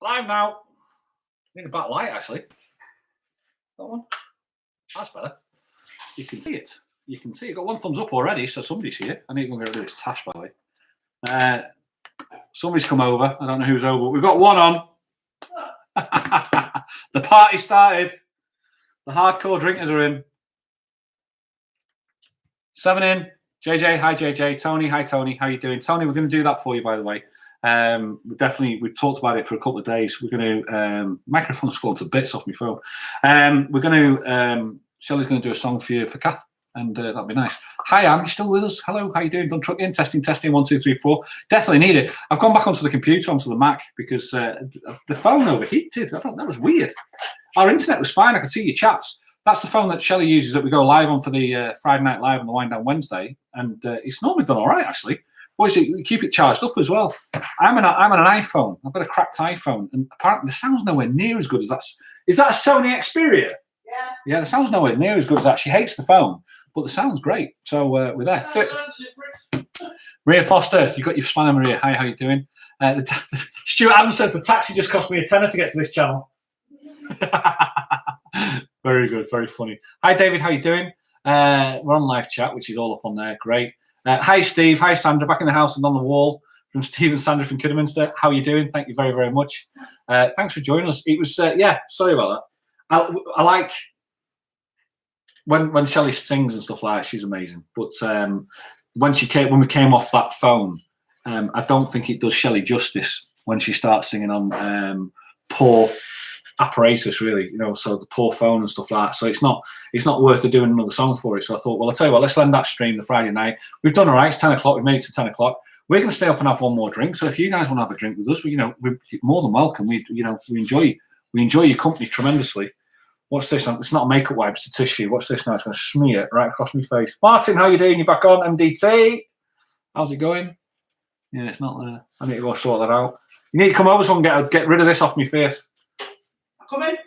Live now. Need a back light, actually. That one. That's better. You can see it. You can see it. Got one thumbs up already, so somebody's here. I need to go and get rid of this tash, by the way. Somebody's come over. I don't know who's over. We've got one on. The party started. The hardcore drinkers are in. 7 in. JJ, hi JJ. Tony, hi Tony. How you doing? Tony, we're going to do that for you, by the way. We've talked about it for a couple of days. We're going to microphone's fallen to bits off my phone. We're going to Shelley's going to do a song for you for Kath, and that'd be nice. Hi Anne, you still with us? Hello, how you doing? Done trucking, testing 1 2 3 4. Definitely need it. I've gone back onto the computer, onto the Mac, because the phone overheated. That was weird. Our internet was fine. I could see your chats. That's the phone that Shelley uses that we go live on for the Friday Night Live and the Wind Down Wednesday, and it's normally done all right actually. Boys, you keep it charged up as well. I'm on an iPhone. I've got a cracked iPhone, and apparently the sound's nowhere near as good as that. Is that a Sony Xperia? Yeah. Yeah, the sound's nowhere near as good as that. She hates the phone, but the sound's great. So we're there. Maria Foster, you got your spanner, Maria. Hi, how you doing? Stuart Adams says the taxi just cost me a tenner to get to this channel. Very good, very funny. Hi, David, how you doing? We're on live chat, which is all up on there. Great. Hi, Steve. Hi, Sandra. Back in the house and on the wall from Steve and Sandra from Kidderminster. How are you doing? Thank you very, very much. Thanks for joining us. It was, yeah, sorry about that. I like when Shelley sings and stuff like that. She's amazing. But when we came off that phone, I don't think it does Shelley justice when she starts singing on poor apparatus, really, so the poor phone and stuff like that. So it's not worth it doing another song for it. So I thought, well, I'll tell you what, let's end that stream the Friday night. We've done all right. It's 10 o'clock. We've made it to 10 o'clock. We're going to stay up and have one more drink. So if you guys want to have a drink with us, we're more than welcome. We enjoy your company tremendously. What's this? It's not a makeup wipe, it's a tissue. What's this now? It's going to smear it right across my face. Martin, how you doing? You're back on MDT. How's it going? Yeah, it's not there. I need to go sort that out. You need to come over so I can get rid of this off my face. Come in.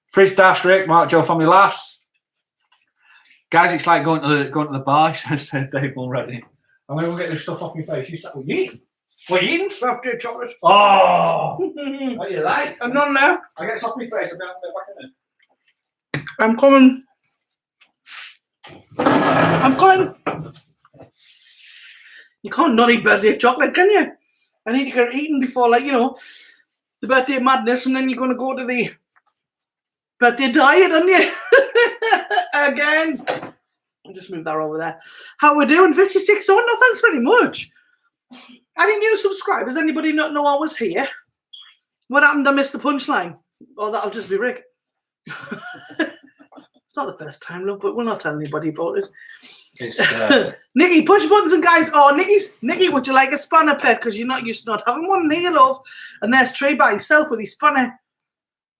Fridge Dash, Rick, Mark, Joe, Family Laughs. Guys, it's like going to the bar, says Dave already. I'm going to get this stuff off my face. What are you eating? What are you eating? Birthday chocolate. Oh! What do you like? I've none left. I get this off my face. I'm going to back in there. I'm coming. I'm coming. You can't not eat birthday chocolate, can you? I need to get eaten before, the birthday madness, and then you're going to go to the birthday diet, aren't you? Again. I'll just move that over there. How we doing? 56 on? No, thanks very much. Any new subscribers? Anybody not know I was here? What happened? I missed the punchline. Oh, that'll just be Rick. It's not the first time, love, but we'll not tell anybody about it. Nikki, push buttons and guys. Oh, Nikki, would you like a spanner pet? Because you're not used to not having one here, love. And there's Trey by himself with his spanner.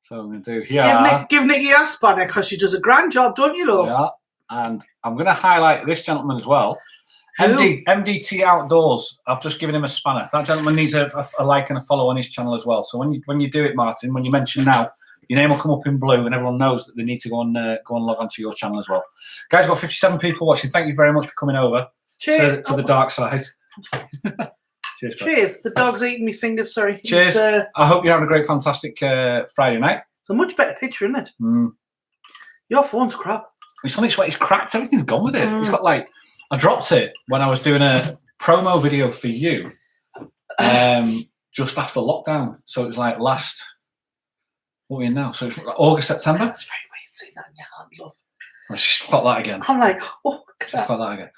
So I'm going to do here. Give Nikki a spanner because she does a grand job, don't you, love? Yeah. And I'm going to highlight this gentleman as well. MDT Outdoors. I've just given him a spanner. That gentleman needs a like and a follow on his channel as well. So when you do it, Martin, when you mention now, your name will come up in blue, and everyone knows that they need to go and log onto your channel as well. Guys, we've got 57 people watching. Thank you very much for coming over to the dark side. Cheers. Cheers. The dog's eating me fingers. Sorry. Cheers. I hope you're having a great, fantastic Friday night. It's a much better picture, isn't it? Mm. Your phone's crap. It's on its way. It's cracked. Everything's gone with it. It's got I dropped it when I was doing a promo video for you, just after lockdown. So it was last. What are we in now? So it's August, September. That's very weird. See that in your hand, love. Let's just got that again. I'm like, oh, just got that again.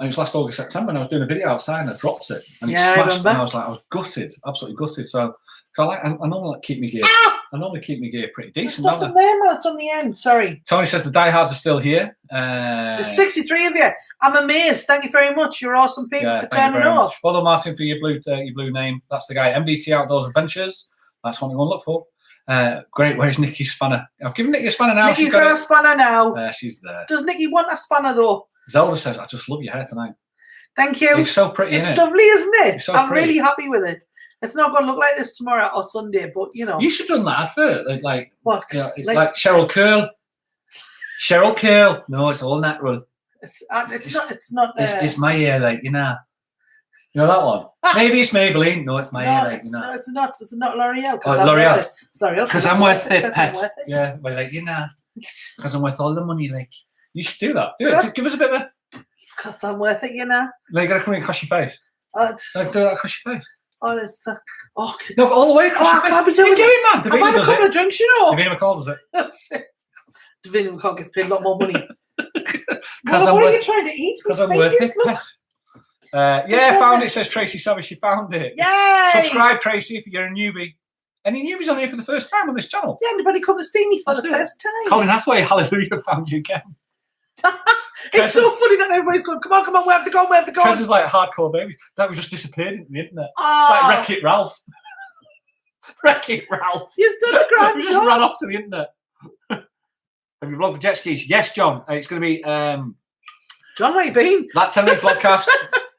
It was last August, September, and I was doing a video outside, and I dropped it, and it smashed. And I was gutted, absolutely gutted. So I normally keep my gear. I normally keep my gear pretty decent. There's nothing there, man. It's on the end. Sorry. Tony says the diehards are still here. There's 63 of you. I'm amazed. Thank you very much. You're awesome people for turning off. Follow Martin for your blue name. That's the guy. MDT Outdoors Adventures. That's what we want to look for. Great. Where's Nikki's spanner? I've given Nikki a spanner now. Nikki's got a spanner now. She's there. Does Nikki want a spanner though? Zelda says, I just love your hair tonight. Thank you. It's so pretty, It's lovely, isn't it? It's so I'm pretty. really happy with it. It's not going to look like this tomorrow or Sunday, but You should have done that advert. What? It's like Cheryl Curl. Cheryl Curl. No, it's all natural. It's not. It's my hair, You know that one? Maybe it's Maybelline. No, it's my earache. No, it's not. It's not L'Oreal. Oh, L'Oreal. Sorry, because I'm worth it, pet. Worth it. Yeah, we're like, because I'm worth all the money. Like, you should do that. Do it. Give us a bit of a. Because I'm worth it, No, you gotta come in and cross your face. Like, do that across your face. Oh, it's no, all the way across your face. I can't be doing it, man. I've had a couple of drinks, you know. Davina McCall does it. Davina McCall gets paid a lot more money. What are you trying to eat? Because I'm worth it, pet. Yeah, found it, says Tracy Savage. She found it. Yay! Subscribe, Tracy, if you're a newbie. Any newbies on here for the first time on this channel? Yeah, anybody come to see me for the first time? Colin Hathaway, hallelujah, found you again. It's so funny that everybody's going, come on, where have they gone? Because there's like hardcore babies. That we just disappeared into the internet. Oh. It's like Wreck-It Ralph. Wreck-It Ralph. You've done a grand We job. just ran off to the internet. Have you vlogged with jet skis? Yes, John. It's going to be... John, where you been? That Tenerife Vlog Cast.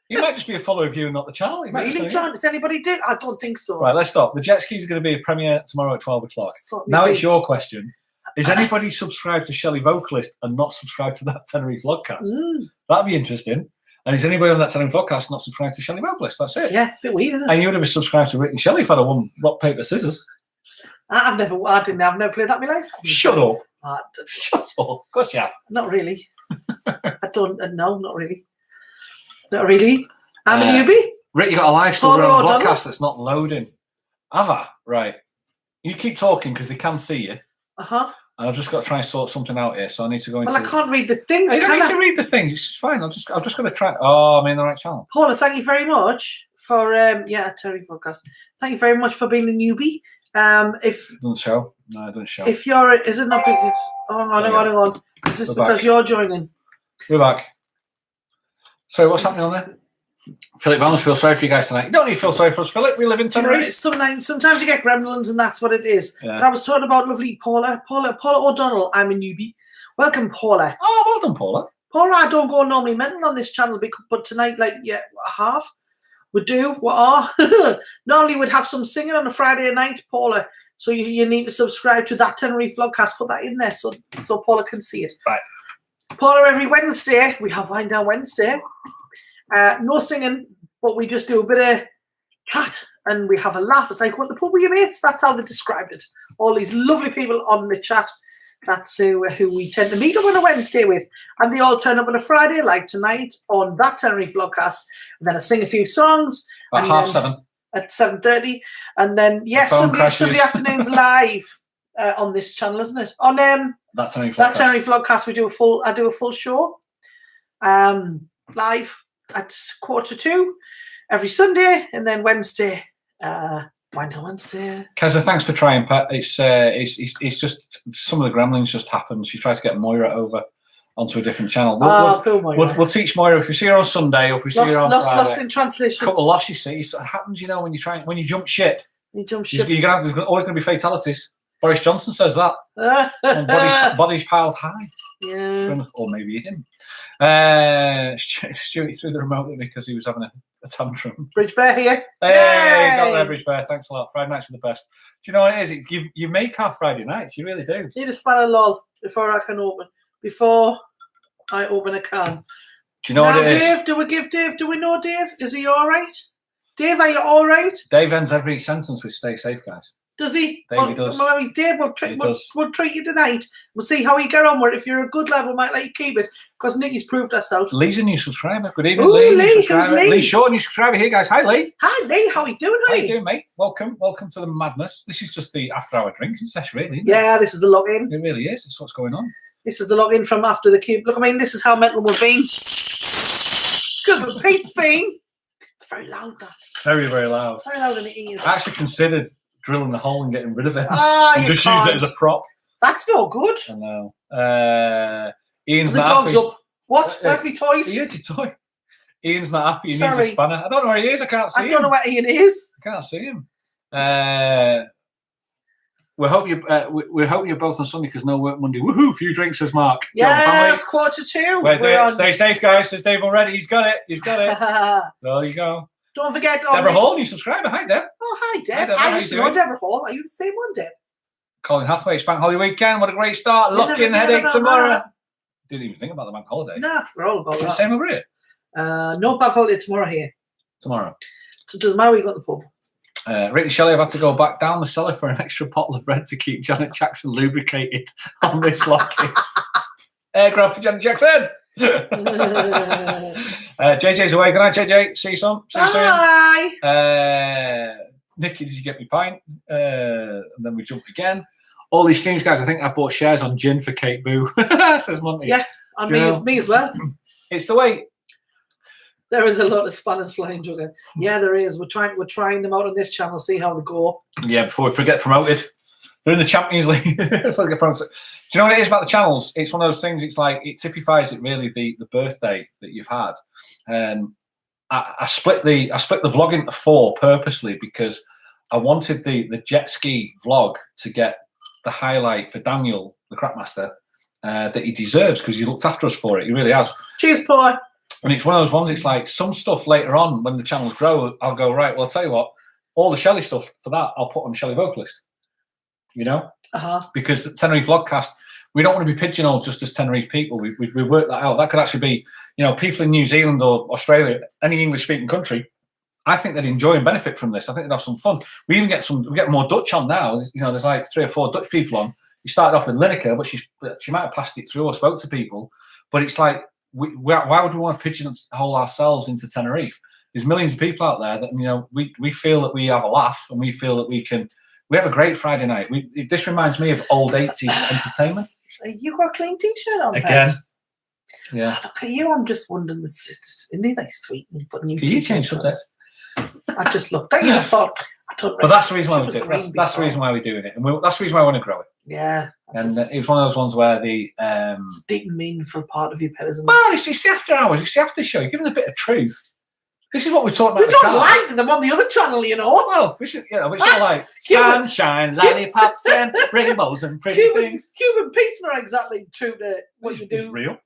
You might just be a follower of you and not the channel. Really, John? Does anybody do? I don't think so. Right, let's stop. The jet skis are going to be a premiere tomorrow at 12 o'clock. Now it's your question. Is anybody subscribed to Shelley Vocalist and not subscribed to That Tenerife Vlog Cast? That'd be interesting. And is anybody on That Tenerife Vlog Cast not subscribed to Shelley Vocalist? That's it. Yeah, a bit weird, isn't it? And you would have subscribed to Rick and Shelley if I'd have won rock, paper, scissors. I've never played that in my life. Shut up. Shut up. Of course you have. Not really. I don't. No, not really. Not really. I'm a newbie. Rick, you got a live still on the Donald. podcast that's not loading. Have I? Right. You keep talking because they can see you. And I've just got to try and sort something out here, so I need to go into... Well, I can't read the things. You don't need to read the things. It's fine. I'm just going to try... Oh, I'm in the right channel. Paula, thank you very much for Terry Podcast. Thank you very much for being a newbie. If It doesn't show. No, it doesn't show. if you're, is it not because? Oh, hang on. Is this We're because back. you're joining? We're back. So what's happening on there? Philip Barnes, feel sorry for you guys tonight. You don't need to feel sorry for us, Philip. We live in Tenerife. Sometimes you get gremlins, and that's what it is. Yeah. But I was talking about lovely Paula O'Donnell. I'm a newbie. Welcome, Paula. Oh, well done, Paula. Paula, I don't go normally mental on this channel, but tonight, I have. We do. We are. Normally, we'd have some singing on a Friday night, Paula. So you need to subscribe to That Tenerife Vlog Cast. Put that in there so Paula can see it. Right. Paula, every Wednesday, we have Wind Down Wednesday. No singing, but we just do a bit of chat and we have a laugh. It's like, what the pub with your mates? That's how they described it. All these lovely people on the chat. That's who we tend to meet up on a Wednesday with. And they all turn up on a Friday, like tonight, on That Tenerife Vlog Cast. And then I sing a few songs. At 7:30. At 7:30. And then, yes, Sunday afternoon's live on this channel, isn't it? On That Tenerife Vlog Cast, I do a full show. Live at 1:45 every Sunday, and then Wednesday, Wind Down Wednesday. Keza, thanks for trying, Pat. It's just some of the gremlins just happened. She tried to get Moira over onto a different channel. We'll teach Moira if we see her on Sunday or if we see her on Friday. Lost in translation. A couple of losses. It happens, when you jump ship. There's always going to be fatalities. Boris Johnson says that. And bodies piled high. Yeah. Or maybe he didn't. Stuart threw the remote at me because he was having a tantrum. Bridge Bear here. Hey, got there, Bridge Bear. Thanks a lot. Friday nights are the best. Do you know what it is? You make our Friday nights. You really do. Need a spanner lol before I can open. Before I open a can. Do you know what it is? Dave, do we give Dave? Do we know Dave? Is he all right? Dave, are you all right? Dave ends every sentence with "Stay safe, guys." Does he? Dave does. Dave, we'll treat you tonight. We'll see how you get on with it. If you're a good lad, we might let you keep it because Nikki's proved herself. Lee's a new subscriber. Good evening, Ooh, Lee. Lee Shaw, new subscriber here, guys. Hi, Lee. Hi, Lee. How are you doing, How honey? you doing, mate? Welcome to the madness. This is just the after-hour drinking session, really. Isn't Yeah, this is the login. It really is. It's what's going on. This is the login from after the cube. Look, this is how mental we've been. Good for Pete's been. It's very loud, that. Very, very loud. Very loud in the ears. I actually considered drilling the hole and getting rid of it. And just using it as a prop. That's no good. I know. Ian's The not dog's happy. up. What? Where's my toys? He had your toy. Ian's not happy. He needs Sorry. a spanner. I don't know where he is. I can't see him. I don't know where Ian is. I can't see him. We hope you're both on Sunday because no work Monday. Woohoo! Few drinks, says Mark. Yes, 1:45. We're on. Stay safe, guys. Says Dave already. He's got it. There you go. Don't forget. Deborah Hall, new subscriber. Hi, Deb. Oh, hi, Deb. Hi, Deb. I used to know Deborah Hall. Are you the same one, Deb? Colin Hathaway, it's Bank Holiday weekend. What a great start. Looking headache tomorrow. Didn't even think about the Bank Holiday. No, I forgot all about that. Same over here. No Bank Holiday tomorrow here. Tomorrow. So does my week at the pub? Rick and Shelley have had to go back down the cellar for an extra bottle of red to keep Janet Jackson lubricated on this locky. Air grab for Janet Jackson. JJ's away. Good night, JJ. See you soon. Bye. Nikki, did you get me pint? And then we jumped again. All these streams, guys. I think I bought shares on gin for Kate Boo. Says Monty. Yeah, and me as well. It's the way. There is a lot of spanners flying, Jugger. Yeah, there is. We're trying them out on this channel, see how they go. Yeah, before we get promoted. They're in the Champions League. Before they get promoted. Do you know what it is about the channels? It's one of those things. It's like it typifies it really the birthday that you've had. I split the vlog into 4 purposely because I wanted the jet ski vlog to get the highlight for Daniel, the Crapmaster, that he deserves because he looked after us for it. He really has. Cheers, Paul. And it's one of those ones, it's like some stuff later on when the channels grow, I'll go, right, well, I'll tell you what, all the Shelley stuff for that, I'll put on Shelley Vocalist. You know? Because the Tenerife Vlog Cast, we don't want to be pigeonholed just as Tenerife people. We work that out. That could actually be, people in New Zealand or Australia, any English-speaking country, I think they'd enjoy and benefit from this. I think they'd have some fun. We get more Dutch on now. There's like 3 or 4 Dutch people on. We started off with Lineker, but she might have passed it through or spoke to people. But it's like, why would we want to pigeonhole ourselves into Tenerife? There's millions of people out there that we feel that we have a laugh and we feel that we have a great Friday night. This reminds me of old 80s entertainment. You got a clean t-shirt on again. Pet. Yeah. Look at you. I'm just wondering, isn't it like sweet and putting new Can you change subject? I just looked at you. I thought. But that's the reason why we do it. That's the reason why we're doing it, and that's the reason why I want to grow it. Yeah. And it was one of those ones where the it's a deep and meaningful part of your pet, isn't it? Well, it's the after hours. It's the after show. You're giving a bit of truth. This is what we're talking about. We don't like them on the other channel, Well, this is, it's all like sunshine, lollipops, and rainbows and pretty things. Cuban Pete's not exactly true to what you do. It's real.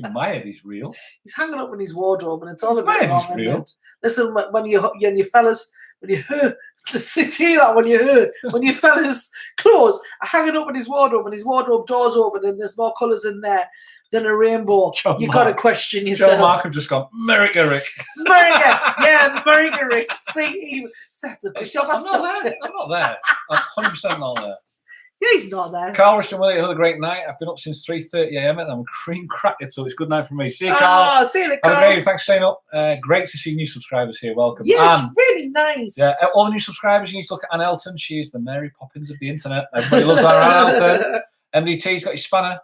In my head, he's real. He's hanging up in his wardrobe, and it's all a my bit head, he's real. Listen, when you fellas, when you hear that, when your fellas' clothes are hanging up in his wardrobe, and his wardrobe doors open, and there's more colours in there than a rainbow, you've got to question yourself. Joe Mark have just gone, America Rick. America Rick. See, I'm not there. I'm 100% not there. Yeah, he's not there. Carl Rushton Willie, another great night. I've been up since 3:30 a.m. and I'm cream crackered, so it's good night for me. See you, Carl. See you, Carl. Thanks for staying up. Great to see new subscribers here. Welcome. Yeah, it's really nice. Yeah, all the new subscribers, you need to look at Anne Elton. She is the Mary Poppins of the internet. Everybody loves our Anne Elton. MDT's got your spanner.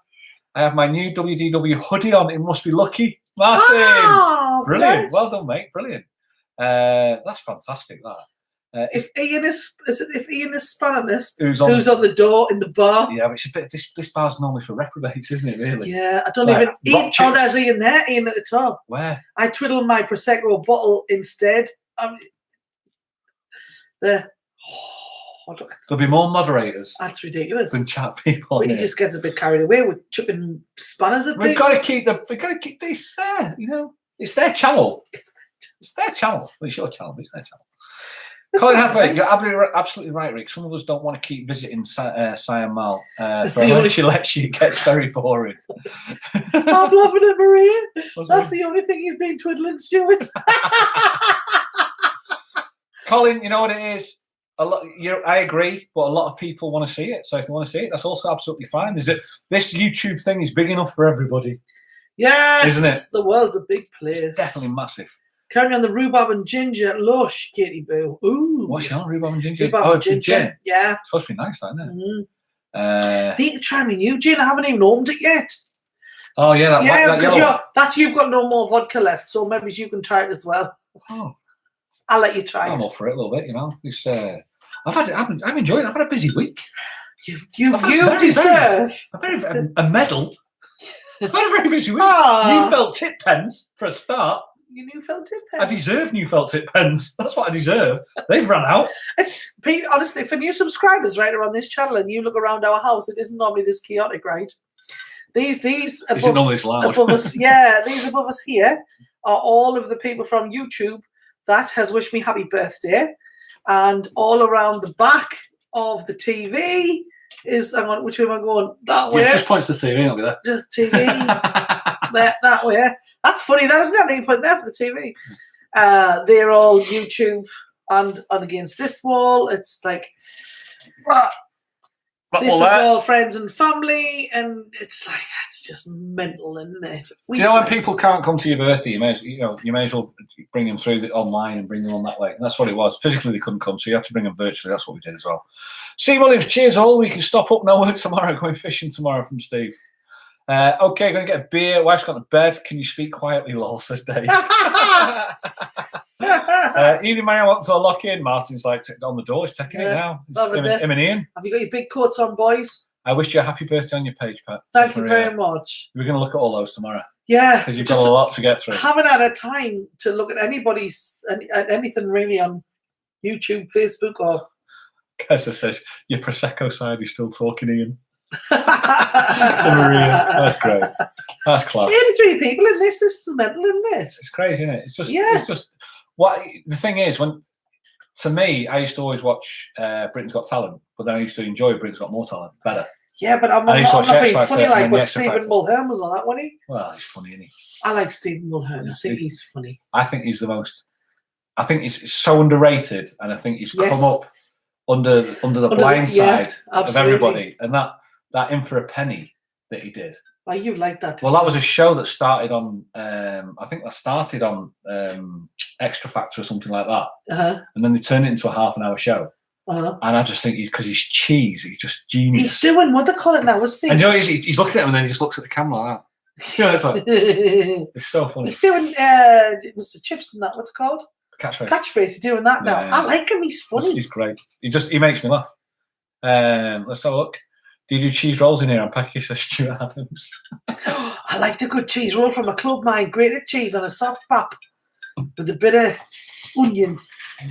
I have my new WDW hoodie on. It must be lucky. Martin. Oh, brilliant. bless. Well done, mate. Brilliant. That's fantastic, that. If Ian is spanning this, who's on the door in the bar? Yeah, but it's a bit. This bar's normally for reprobates, isn't it? Really? Yeah, I don't even. There's Ian there. Ian at the top. Where? I twiddle my prosecco bottle instead. There. Oh, look. There'll be more moderators. That's ridiculous. Than chat people. But he just gets a bit carried away with chucking spanners at people. We've got to keep this there. It's their channel. It's their channel. Well, it's your channel, but it's their channel. Colin Hathaway, you're absolutely right, Rick. Some of us don't want to keep visiting Siam Mal. When she lets you, it gets very boring. I'm loving it, Maria. That's the only thing he's been twiddling, Stuart. Colin, you know what it is? I agree, but a lot of people want to see it. So if they want to see it, that's also absolutely fine. This YouTube thing is big enough for everybody. Yes, isn't it? The world's a big place. It's definitely massive. Carry on the rhubarb and ginger lush, Katie Boo. Ooh. What's your rhubarb and ginger? Rhubarb and ginger. Gin. Yeah. It's supposed to be nice, isn't it? I need to try my new gin. I haven't even opened it yet. Oh, yeah. Because you've got no more vodka left, so maybe you can try it as well. Oh. I'll let you try I'm it. up for it a little bit, It's, I've enjoyed it. I've had a busy week. You deserve a medal. I've had a very busy week. New felt tip pens for a start. Your new felt tip pens. I deserve new felt tip pens. That's what I deserve. They've run out. Honestly, for new subscribers right around this channel, and you look around our house, it isn't normally this chaotic, right? These above, normally this loud? above us, these above us here are all of the people from YouTube that has wished me happy birthday, and all around the back of the TV is. Hang on, which way am I going? That way. Just points to the TV, I'll be there. Just TV. That way. That's funny, that isn't it? I need to put there for the TV. They're all YouTube and against this wall. It's like, this is all friends and family, and it's like, it's just mental, isn't it? Do you know when people can't come to your birthday, you may as well bring them through online and bring them on that way. And that's what it was. Physically, they couldn't come, so you have to bring them virtually. That's what we did as well. C. Williams, cheers all. We can stop up no work tomorrow. Going fishing tomorrow from Steve. Okay, going to get a beer. Wife's gone to bed. Can you speak quietly, lol, says Dave. Evening, Marianne, welcome to a lock-in. Martin's like on the door. He's taking it now. Him and Ian. Have you got your big coats on, boys? I wish you a happy birthday on your page, Pat. Thank you very much. We're going to look at all those tomorrow. Yeah. Because you've got a lot to get through. Haven't had a time to look at anything really on YouTube, Facebook, or... Kessa says, your Prosecco side is still talking, Ian. That's great. That's class. 83 people in this. This is mental, isn't it? It's crazy, isn't it? It's just what the thing is. To me, I used to always watch Britain's Got Talent, but then I used to enjoy Britain's Got More Talent better. Yeah, but I'm not being funny like what Stephen Mulhern was on that, wasn't he? Well, he's funny, isn't he? I like Stephen Mulhern. I think he's funny. I think he's the most. I think he's so underrated, and I think he's come up under the blind side of everybody, and that In for a Penny that he did. Oh, you like that? Well, that was a show that started on. I think that started on Extra Factor or something like that, and then they turned it into a half-an-hour show. And I just think because he's cheese, he's just genius. He's doing what they call it now, isn't he? And you know, he's looking at him and then he just looks at the camera like that. You know, it's like it's so funny. He's doing Mr. Chips and that. What's it called? Catchphrase. He's doing that now. Yeah. I like him. He's funny. He's great. He makes me laugh. Let's have a look. Do you do cheese rolls in here on Pecky, says Stuart Adams? I liked a good cheese roll from a club mine. Grated cheese on a soft pap with a bit of onion.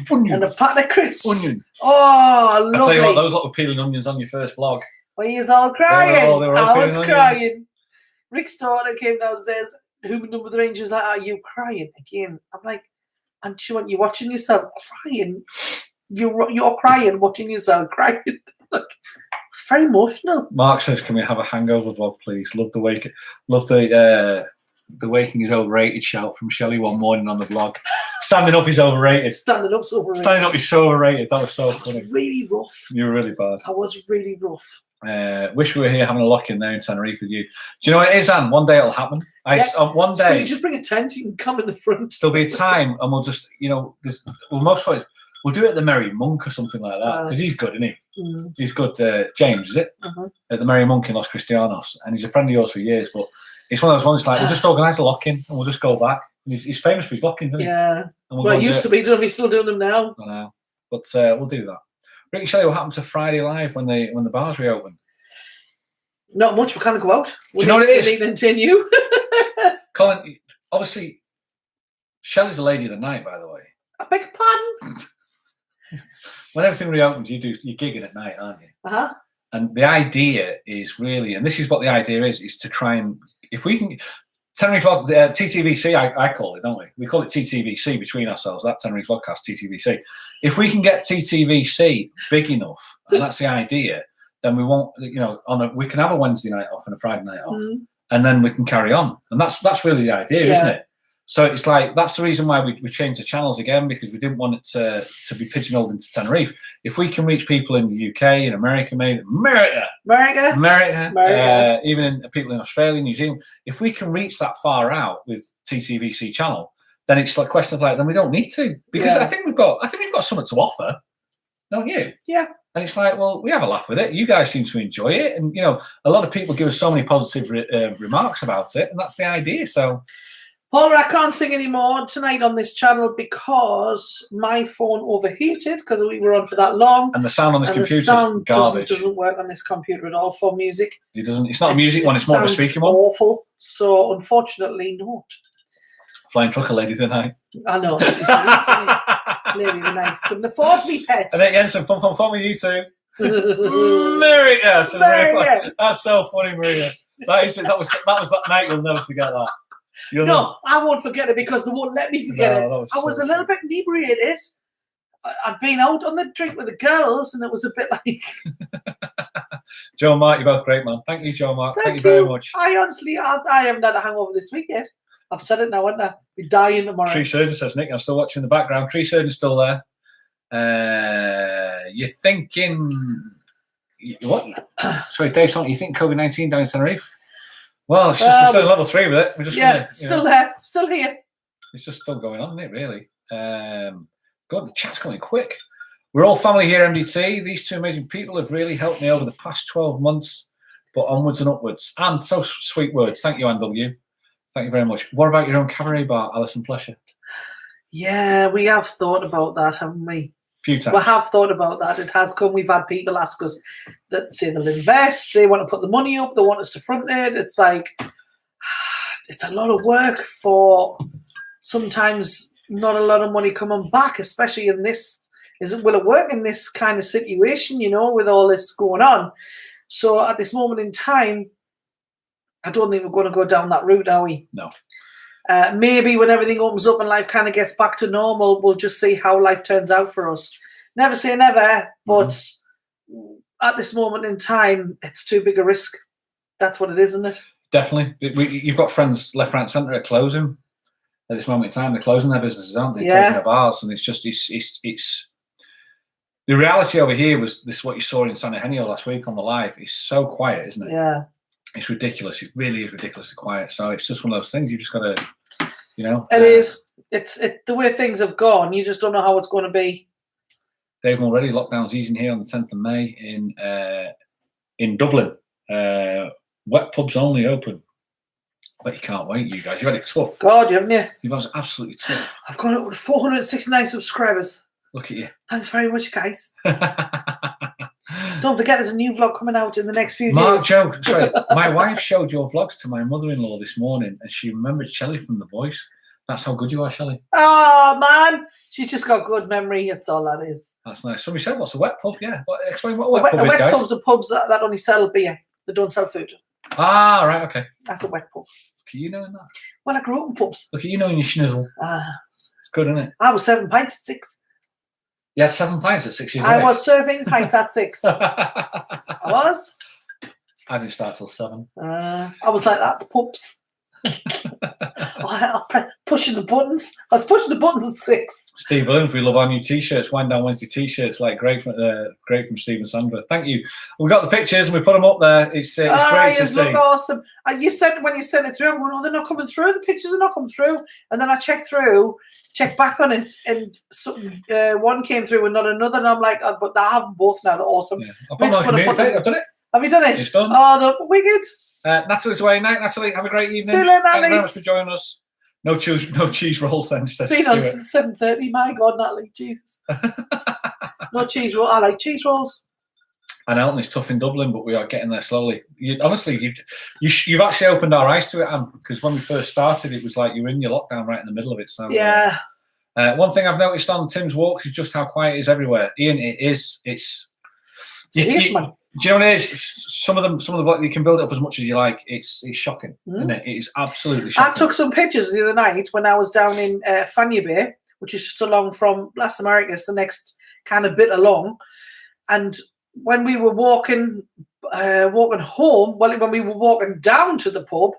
And a packet of crisps. Onion. Oh, lovely. I'll tell you what, those lot were peeling onions on your first vlog. Well, he was all crying. They were all I was crying. Onions. Rick's daughter came downstairs, hooming up with the Rangers. Like, are you crying again? I'm like, and she went, you're watching yourself crying. You're crying, watching yourself crying. Like, it's very emotional. Mark says, can we have a hangover vlog, please? Love the waking is overrated shout from Shelley one morning on the vlog. Standing up is overrated. Standing up's overrated. Standing up is so overrated. That was so funny. It was really rough. You were really bad. I was really rough. Wish we were here having a lock in there in Tenerife with you. Do you know what it is, Anne? One day it'll happen. One day. Just bring a tent. You can come in the front. There'll be a time, and we'll just, we'll do it at the Merry Monk or something like that because he's good, isn't he? Mm. He's good. James, is it? At the Merry Monk in Los Cristianos, and he's a friend of yours for years. But it's one of those ones like we'll just organise a lock in and we'll just go back. He's famous for his lock-ins, isn't he? Yeah. Well, it used to be. I don't know if he's still doing them now. I know, but we'll do that. Ricky, Shelley, what happened to Friday Live when the bars reopened? Not much. We can't go out. Do you know what it is? We continue. Colin, obviously, Shelley's a lady of the night, by the way. I beg your pardon? When everything reopens, you're gigging at night, aren't you? And the idea is really, and this is what the idea is to try and, if we can, Tenerife Vlog, TTVC, I call it, don't we? We call it TTVC between ourselves, that Tenerife Vlog Cast, TTVC. If we can get TTVC big enough, and that's the idea, then we won't, we can have a Wednesday night off and a Friday night off, and then we can carry on. And that's really the idea, isn't it? So it's like, that's the reason why we changed the channels again, because we didn't want it to be pigeonholed into Tenerife. If we can reach people in the UK, in America, maybe America, even in people in Australia, New Zealand, if we can reach that far out with TTVC channel, then it's like questions like, then we don't need to, because I think we've got something to offer, don't you? Yeah. And it's like, well, we have a laugh with it. You guys seem to enjoy it, and a lot of people give us so many positive remarks about it, and that's the idea. So. Paula, I can't sing anymore tonight on this channel because my phone overheated because we were on for that long. And the sound on this computer is garbage. Doesn't work on this computer at all for music. It doesn't. It's not a music one. It's more of a speaking one. Awful. So unfortunately, not. Flying trucker lady of the night. I know. It's lady of the night. Couldn't afford me pet. And then Jensen, fun with you two. Maria, that's so funny, Maria. That was that night. You'll never forget that. I won't forget it because they won't let me forget it. I was a little bit inebriated. I'd been out on the drink with the girls, and it was a bit like. Joe and Mark, you're both great, man. Thank you, Joe and Mark. Thank you very much. I honestly, I haven't had a hangover this week yet. I've said it now, haven't I? We're dying tomorrow. Tree Surgeon says, Nick, I'm still watching in the background. Tree Surgeon's still there. You're thinking... What? Sorry, Dave, something you think COVID-19 down in Tenerife? Well, it's just we're still in level 3 with it. We're just still there, still here. It's just still going on, isn't it, really? God, the chat's going quick. We're all family here, MDT. These two amazing people have really helped me over the past 12 months, but onwards and upwards. And so sweet words. Thank you, NW. Thank you very much. What about your own cabaret bar, Alison Flesher? Yeah, we have thought about that, haven't we? Few times. We have thought about that. It has come. We've had people ask us that say they'll invest, they want to put the money up, they want us to front it. It's like, it's a lot of work for sometimes not a lot of money coming back, especially in this. Will it work in this kind of situation, you know, with all this going on? So at this moment in time, I don't think we're going to go down that route, are we? No. Maybe when everything opens up and life kind of gets back to normal, we'll just see how life turns out for us. Never say never, but at this moment in time, it's too big a risk. That's what it is, isn't it? Definitely. You've got friends left, right, centre at closing. At this moment in time, they're closing their businesses, aren't they? Yeah. Closing their bars, and it's just it's the reality over here was this. What you saw in San Eugenio last week on the live is so quiet, isn't it? Yeah. It's ridiculous. It really is ridiculously quiet. So it's just one of those things. You've just got to, you know. It is. It's the way things have gone. You just don't know how it's going to be. Dave Mulready, lockdown's easing here on the 10th of May in Dublin. Wet pubs only open. But you can't wait, you guys. You've had it tough. God, haven't you? You've had it absolutely tough. I've gone up with 469 subscribers. Look at you. Thanks very much, guys. Don't forget, there's a new vlog coming out in the next few Mark days. Sorry, my wife showed your vlogs to my mother-in-law this morning, and she remembered Shelley from The Voice. That's how good you are, Shelley. Oh, man. She's just got good memory. That's all that is. That's nice. Somebody said, what's a wet pub? Yeah. Explain what a wet pub is, wet guys. pubs are pubs that only sell beer. They don't sell food. Ah, right, okay. That's a wet pub. Look at you knowing that. Well, I grew up in pubs. Look at you knowing your schnizzle. It's good, isn't it? I was serving pints at 6. You had 7 pints at 6 years old. I was serving pints at 6. I was. I didn't start till 7. I was like that, the pubs. Pushing the buttons. I was pushing the buttons at 6. Steve Williams, we love our new t-shirts, Wind Down Wednesday t-shirts, like great from Steve and Sandra. Thank you. We got the pictures and we put them up there. It's great to see. Look awesome. When you sent it through, I'm going, oh, they're not coming through. The pictures are not coming through. And then I checked back on it, and one came through and not another. And I'm like, oh, but I have them both now. They're awesome. Yeah. I've done it. Have you done it? It's done. Oh, no, wicked. Natalie's away. Night, Natalie. Have a great evening. See you later, Natalie. Thank you very much for joining us. No cheese rolls then. Been on since 7:30. My God, Natalie, Jesus. No cheese roll. I like cheese rolls. And Elton is tough in Dublin, but we are getting there slowly. Honestly, you've actually opened our eyes to it, Anne, because when we first started, it was like you were in your lockdown right in the middle of it. So yeah. One thing I've noticed on Tim's walks is just how quiet it is everywhere. Ian, it is. Man. Do you know what it is? Some of the you can build it up as much as you like. It's shocking, isn't it? It is absolutely shocking. I took some pictures the other night when I was down in Fania Bay, which is just along from Las Americas, the next kind of bit along. And when we were walking home, when we were walking down to the pub,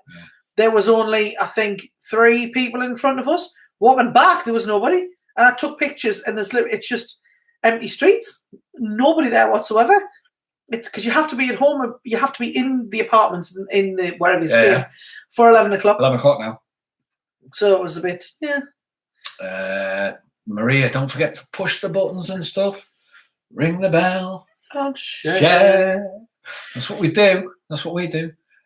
there was only, I think, 3 people in front of us. Walking back, there was nobody. And I took pictures, and it's just empty streets, nobody there whatsoever. It's because you have to be at home, you have to be in the apartments in the wherever you're staying for 11 o'clock. 11 o'clock now. So it was a bit, Maria, don't forget to push the buttons and stuff. Ring the bell. God, share. That's what we do.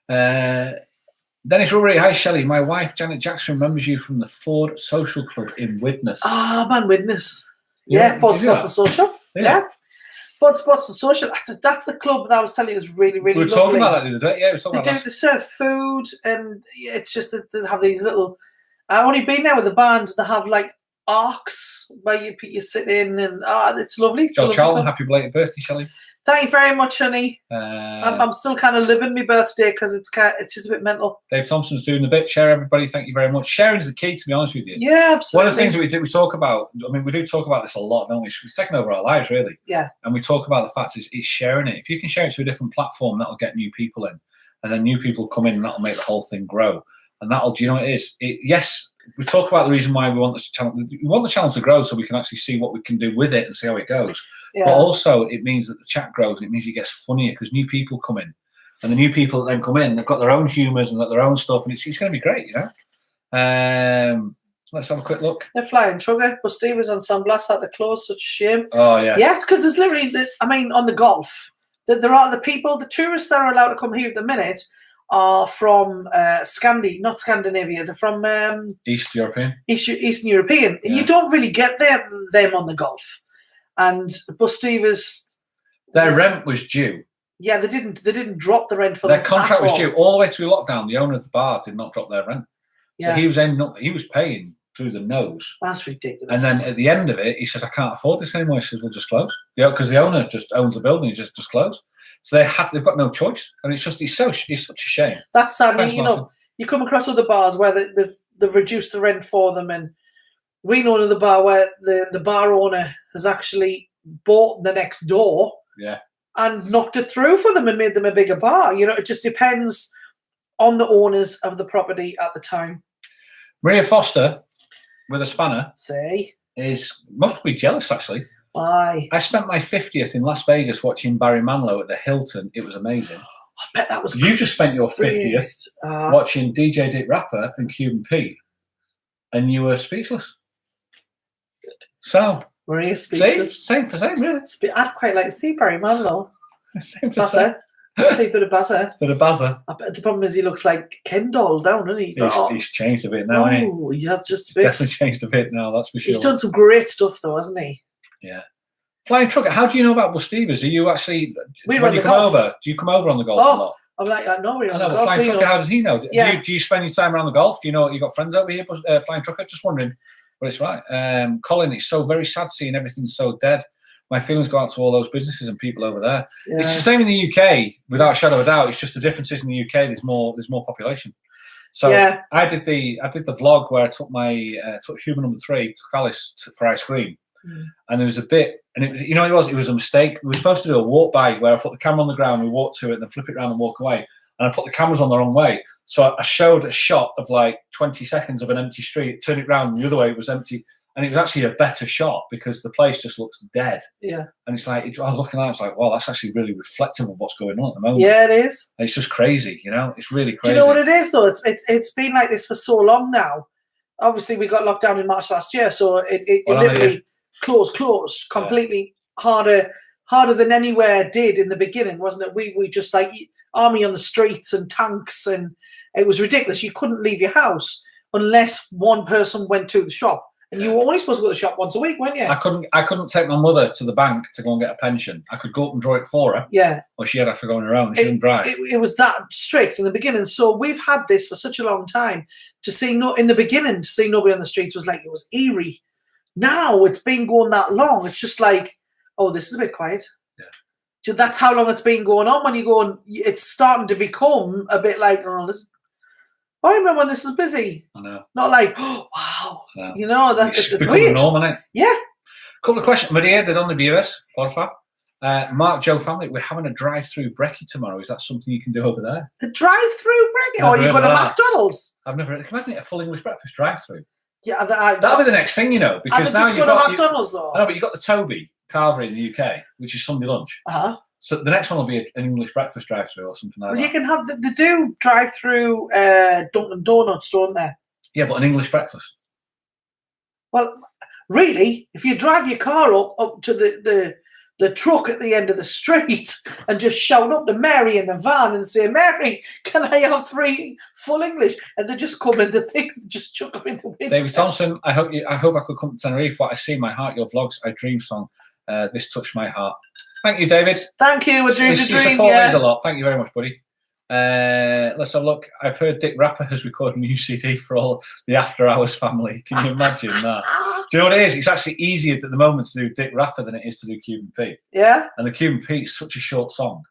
Dennis Rubbery, hi Shelley. My wife Janet Jackson remembers you from the Ford Social Club in Widnes. Ah, man, Widnes. Yeah, Ford Sports and Social. Yeah. Ford Sports and Social. That's the club that I was telling you is really, really lovely. We were talking about that the other day. Yeah, we were talking about that. They serve food, and it's just that they have these little. I've only been there with the band. They have like arcs where you sit in, and it's lovely. Joel Charlton, happy belated birthday, Shelley. Thank you very much, honey. I'm still kind of living my birthday because it's just a bit mental. Dave Thompson's doing the bit. Share, everybody. Thank you very much. Sharing's the key, to be honest with you. Yeah, absolutely. One of the things that we talk about, I mean, we do talk about this a lot, don't we? It's taken over our lives, really. Yeah. And we talk about the fact is sharing it. If you can share it to a different platform, that'll get new people in. And then new people come in and that'll make the whole thing grow. and that'll. Do you know what it is? Yes, we talk about the reason why we want this channel. We want the channel to grow so we can actually see what we can do with it and see how it goes. Yeah. But also, it means that the chat grows, and it means it gets funnier because new people come in, and the new people that then come in, they've got their own humours and their own stuff, and it's going to be great, you know. Let's have a quick look. The flying trucker, but Steve was on Sunblast, had to close. Such a shame. Oh yeah. Yeah, it's because there's literally, on the golf, there are the tourists that are allowed to come here at the minute are from not Scandinavia. They're from Eastern European, and you don't really get them on the golf. And Bustivers, their rent was due. Yeah, they didn't drop the rent for their contract was all. due all the way through lockdown. The owner of the bar did not drop their rent, so he was paying through the nose. That's ridiculous. And then at the end of it, he says, "I can't afford this anymore." He says, "We'll just close." Yeah, because the owner just owns the building. He just close. So they've got no choice, and it's such a shame. That's sad. Thanks, you come across other bars where they've reduced the rent for them, and we know another bar where the bar owner has actually bought the next door, and knocked it through for them and made them a bigger bar. You know, it just depends on the owners of the property at the time. Maria Foster, with a spanner, must be jealous actually. Why? I spent my 50th in Las Vegas watching Barry Manilow at the Hilton. It was amazing. I bet that was. You just spent your 50th watching DJ Dick Rapper and Cuban Pete, and you were speechless. So Maria speechless. Same for same, really. I'd quite like to see Barry Manilow. Same for same. See a bit of buzzer. I bet the problem is he looks like Ken doll down, doesn't he? He's changed a bit now, hasn't he? He has just definitely changed a bit now, that's for sure. He's done some great stuff though, hasn't he? Yeah. Flying Trucker, how do you know about Bustivers? Are you actually, when you come over, do you come over on the golf a lot? I'm like, no, we're on the golf. Flying Trucker, how does he know? Do you spend your time around the golf? Do you know you got friends over here, Flying Trucker? Just wondering what it's like. Colin, it's so very sad seeing everything so dead. My feelings go out to all those businesses and people over there. Yeah. It's the same in the UK, without a shadow of a doubt. It's just the difference is in the UK, there's more population. So I did the vlog where I took took human number 3, took Alice for ice cream, and there was a bit, and it was a mistake. We were supposed to do a walk by where I put the camera on the ground, we walk to it, and then flip it around and walk away. And I put the cameras on the wrong way, so I showed a shot of like 20 seconds of an empty street, turned it around, and the other way it was empty. And it was actually a better shot because the place just looks dead. Yeah. And it's like, I was looking at it, I was like, wow, that's actually really reflective of what's going on at the moment. Yeah, it is. And it's just crazy, It's really crazy. Do you know what it is, though? It's been like this for so long now. Obviously, we got locked down in March last year, so it literally closed completely harder than anywhere did in the beginning, wasn't it? We just like army on the streets and tanks, and it was ridiculous. You couldn't leave your house unless one person went to the shop. And you were only supposed to go to the shop once a week, weren't you? I couldn't take my mother to the bank to go and get a pension. I could go up and draw it for her. Yeah. Or she'd have to go on her own. She didn't drive. It was that strict in the beginning. So we've had this for such a long time. In the beginning, to see nobody on the streets was like, it was eerie. Now it's been going that long. It's just like, oh, this is a bit quiet. Yeah. That's how long it's been going on. When you go, it's starting to become a bit like, oh, this. I remember when this was busy. I know. Not like, oh, wow. It's weird. Normal, isn't it? Yeah. Couple of questions. Maria, ¿de dónde vives? Porfa. Mark, Joe family, we're having a drive-through brekkie tomorrow. Is that something you can do over there? A drive-through brekkie? Or you got a McDonald's? I've never heard. Imagine a full English breakfast drive-through. Yeah, that'll be the next thing, because now you've got McDonald's. Though. I know, but you've got the Toby Carvery in the UK, which is Sunday lunch. So the next one will be an English breakfast drive-through or something like that. You can have they do drive-through Dunkin' Donuts, don't they? Yeah, but an English breakfast. Well, really, if you drive your car up to the truck at the end of the street and just shout up to Mary in the van and say, Mary, can I have 3 full English? And they just come in the things and just chuck them in the window. David Thompson, I hope I could come to Tenerife. What I see in my heart, your vlogs, I dream song. This touched my heart. Thank you, David. Thank you. A dream to dream. Your support means a lot. Thank you very much, buddy. Let's have a look. I've heard Dick Rapper has recorded a new CD for all the After Hours family. Can you imagine that? Do you know what it is? It's actually easier at the moment to do Dick Rapper than it is to do Cuban Pete. Yeah. And the Cuban Pete is such a short song.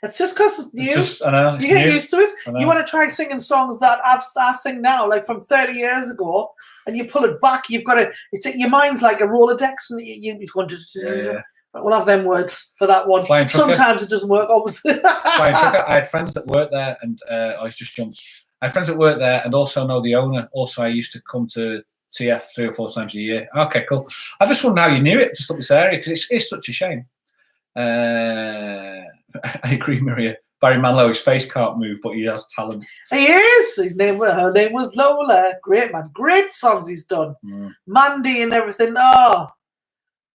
It's just because you get used to it. You want to try singing songs that I sing now, like from 30 years ago, and you pull it back. You've got to. Your mind's like a Rolodex, and you're going to. We'll have them words for that one. Sometimes it doesn't work, obviously. Flying Trucker. I had friends that worked there, and I was just jumped. I have friends that work there and also know the owner. Also, I used to come to TF 3 or 4 times a year. Okay, cool. I just wonder how you knew it, just up this area, because it's such a shame. I agree, Maria. Barry Manilow, his face can't move, but he has talent. He is. Her name was Lola. Great man. Great songs he's done. Mandy and everything. Oh,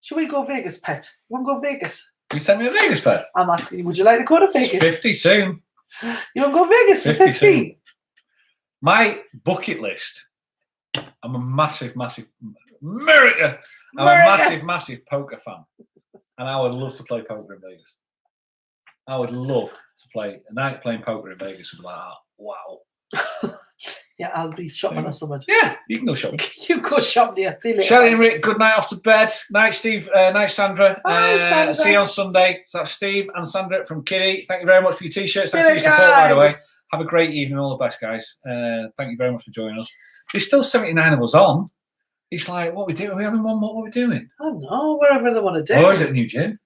should we go Vegas, pet? You want to go Vegas? You send me a Vegas, pet? I'm asking you, would you like to go to Vegas? 50 soon. You want to go Vegas for 50? My bucket list. I'm a massive America. I'm a massive poker fan, and I would love to play poker in Vegas. I would love to play a night playing poker in Vegas. Would be like, wow. Yeah, I'll be shopping or something. Yeah, you can go shopping. You go shopping, yeah. See you later. Shelley and Rick, good night off to bed. Night, Steve. Night, Sandra. Bye, Sandra. See you on Sunday. So that's Steve and Sandra from Kitty. Thank you very much for your t-shirts. Thank you for your support, by the way. Have a great evening. All the best, guys. Thank you very much for joining us. There's still 79 of us on. It's like, what are we doing? Are we having one more? What are we doing? Oh, no, whatever they want to do. Oh, you got new gin?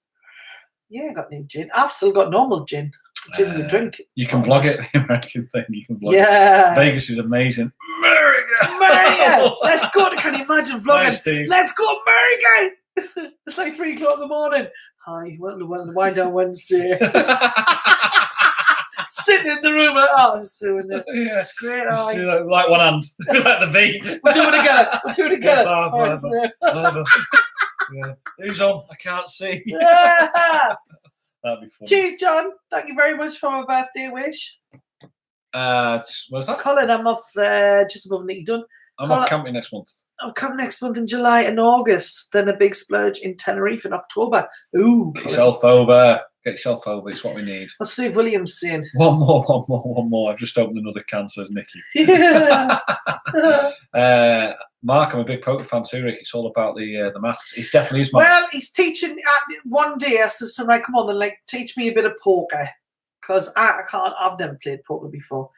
Yeah, I got new gin. I've still got normal gin. Gin we drink. You can vlog it, the American thing. You can vlog it. Vegas is amazing. America! Let's go. Can you imagine vlogging? Nice, Steve. Let's go, America! It's like 3 o'clock in the morning. Hi, welcome to Wind Down Wednesday. Sitting in the room like, it's doing it. Yeah. It's great. Like one hand. Like the V. We'll do it together. We'll do it together. Yeah. Who's on? I can't see. That'd be fun. Cheers, John. Thank you very much for my birthday wish. What's that? Colin, I'm off just above Nicky Dunn. I'm off camping next month. I'll come next month in July and August. Then a big splurge in Tenerife in October. Ooh. Get yourself over. It's what we need. What's Steve Williams saying? One more. I've just opened another can, says Nicky. Yeah. Mark, I'm a big poker fan too, Rick. It's all about the maths. It definitely is maths. Well, he's teaching one day. I said, right, come on, then, like, teach me a bit of poker. Because I can't, I've never played poker before.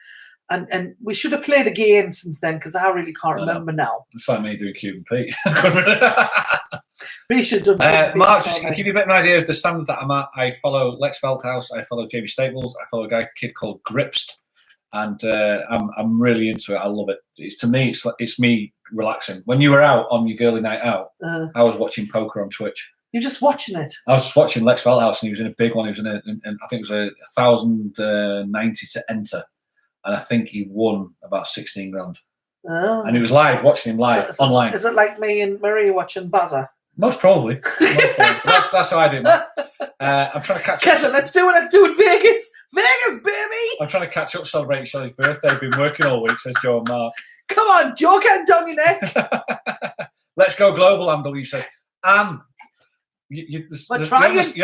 And we should have played again since then, because I really can't remember now. It's like me doing Cube and Pete. We should have done Mark, just to give you a bit of an idea of the standard that I'm at, I follow Lex Feldhouse, I follow Jamie Staples, I follow a kid called Gripst, and I'm really into it. I love it. To me, it's me relaxing. When you were out on your girly night out, I was watching poker on Twitch. You're just watching it? I was just watching Lex Feldhouse, and he was in a big one. He was in I think it was a 1,090 to enter. And I think he won about 16 grand. Oh. And he was live, watching him live, online. Is it like me and Maria watching Bazza? Most probably. That's how I do it, man. I'm trying to catch up. Let's do it, Vegas. Vegas, baby! I'm trying to catch up, celebrating Shelley's birthday. I've been working all week, says Joe and Mark. Come on, Joe, get down your neck. Let's go global, Andrew says. And you're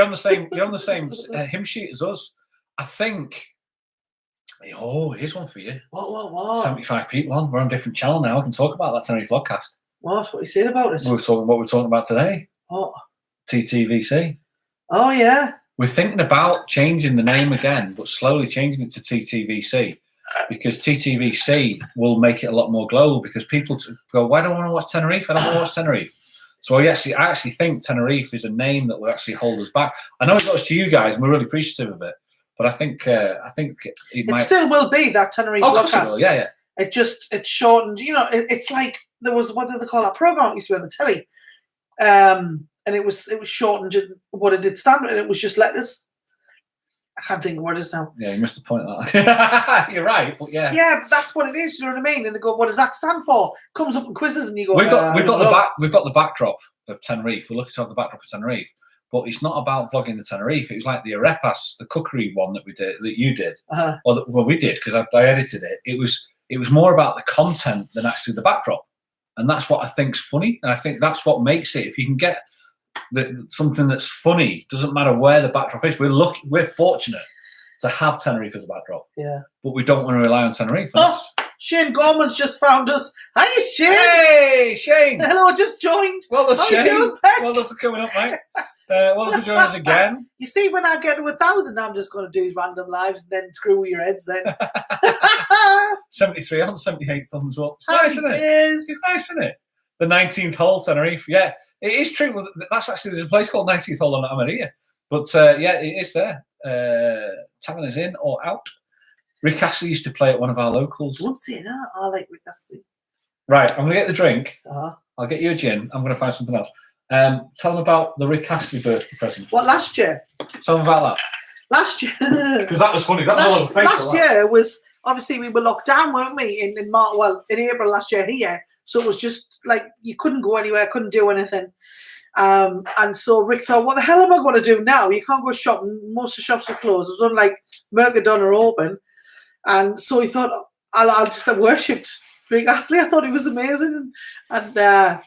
on the same hymn sheet as us. I think. Oh, here's one for you. What? 75 people on. We're on a different channel now. I can talk about That Tenerife Vlog Cast. What are you saying about it? What we're talking about today. What? TTVC. Oh, yeah. We're thinking about changing the name again, but slowly changing it to TTVC, because TTVC will make it a lot more global, because people go, why don't I want to watch Tenerife? I don't want to watch Tenerife. So I actually think Tenerife is a name that will actually hold us back. I know it goes to you guys, and we're really appreciative of it. But I think it still will be That Tenerife Vlog Cast. Yeah. It's shortened. You know, it's like there was, what did they call that program? It used to be on the telly, and it was shortened. What it did stand, and it was just letters. I can't think of what it is now. Yeah, you missed the point of that. You're right, but yeah. Yeah, but that's what it is. You know what I mean? And they go, "What does that stand for?" Comes up in quizzes, and you go, We've got the backdrop of Tenerife. We're looking to have the backdrop of Tenerife. But it's not about vlogging the Tenerife. It was like the arepas, the cookery one that you did, we did, because I edited it. It was more about the content than actually the backdrop, and that's what I think's funny. And I think that's what makes it. If you can get something that's funny, doesn't matter where the backdrop is. We're fortunate to have Tenerife as a backdrop. Yeah. But we don't want to rely on Tenerife. Shane Gorman's just found us. Hi, Shane. Hey, Shane. Hello, just joined. Well done, Shane. Doing, well done for coming up, mate. Well done for joining us again. You see, when I get to 1,000, I'm just going to do random lives and then screw with your heads then. 73 on, 78 thumbs up. It's nice, isn't it? It's nice, isn't it? The 19th hole, Tenerife. Yeah, it is true. That's actually, there's a place called 19th hole on Amarilla. But yeah, it is there. Telling us in or out. Rick Astley used to play at one of our locals. Don't say that. I like Rick Astley. Right, I'm going to get the drink. Uh-huh. I'll get you a gin. I'm going to find something else. Tell them about the Rick Astley birthday present. What, last year? Tell them about that. Last year. Because that was funny. That was all over Facebook. Last year was, obviously, we were locked down, weren't we? In March, well, in April last year here. So it was just like, you couldn't go anywhere, couldn't do anything. And so Rick thought, what the hell am I going to do now? You can't go shopping. Most of the shops are closed. It was unlike Mercadona are open. And so he thought, I'll just have worshipped Rick Astley. I thought he was amazing. And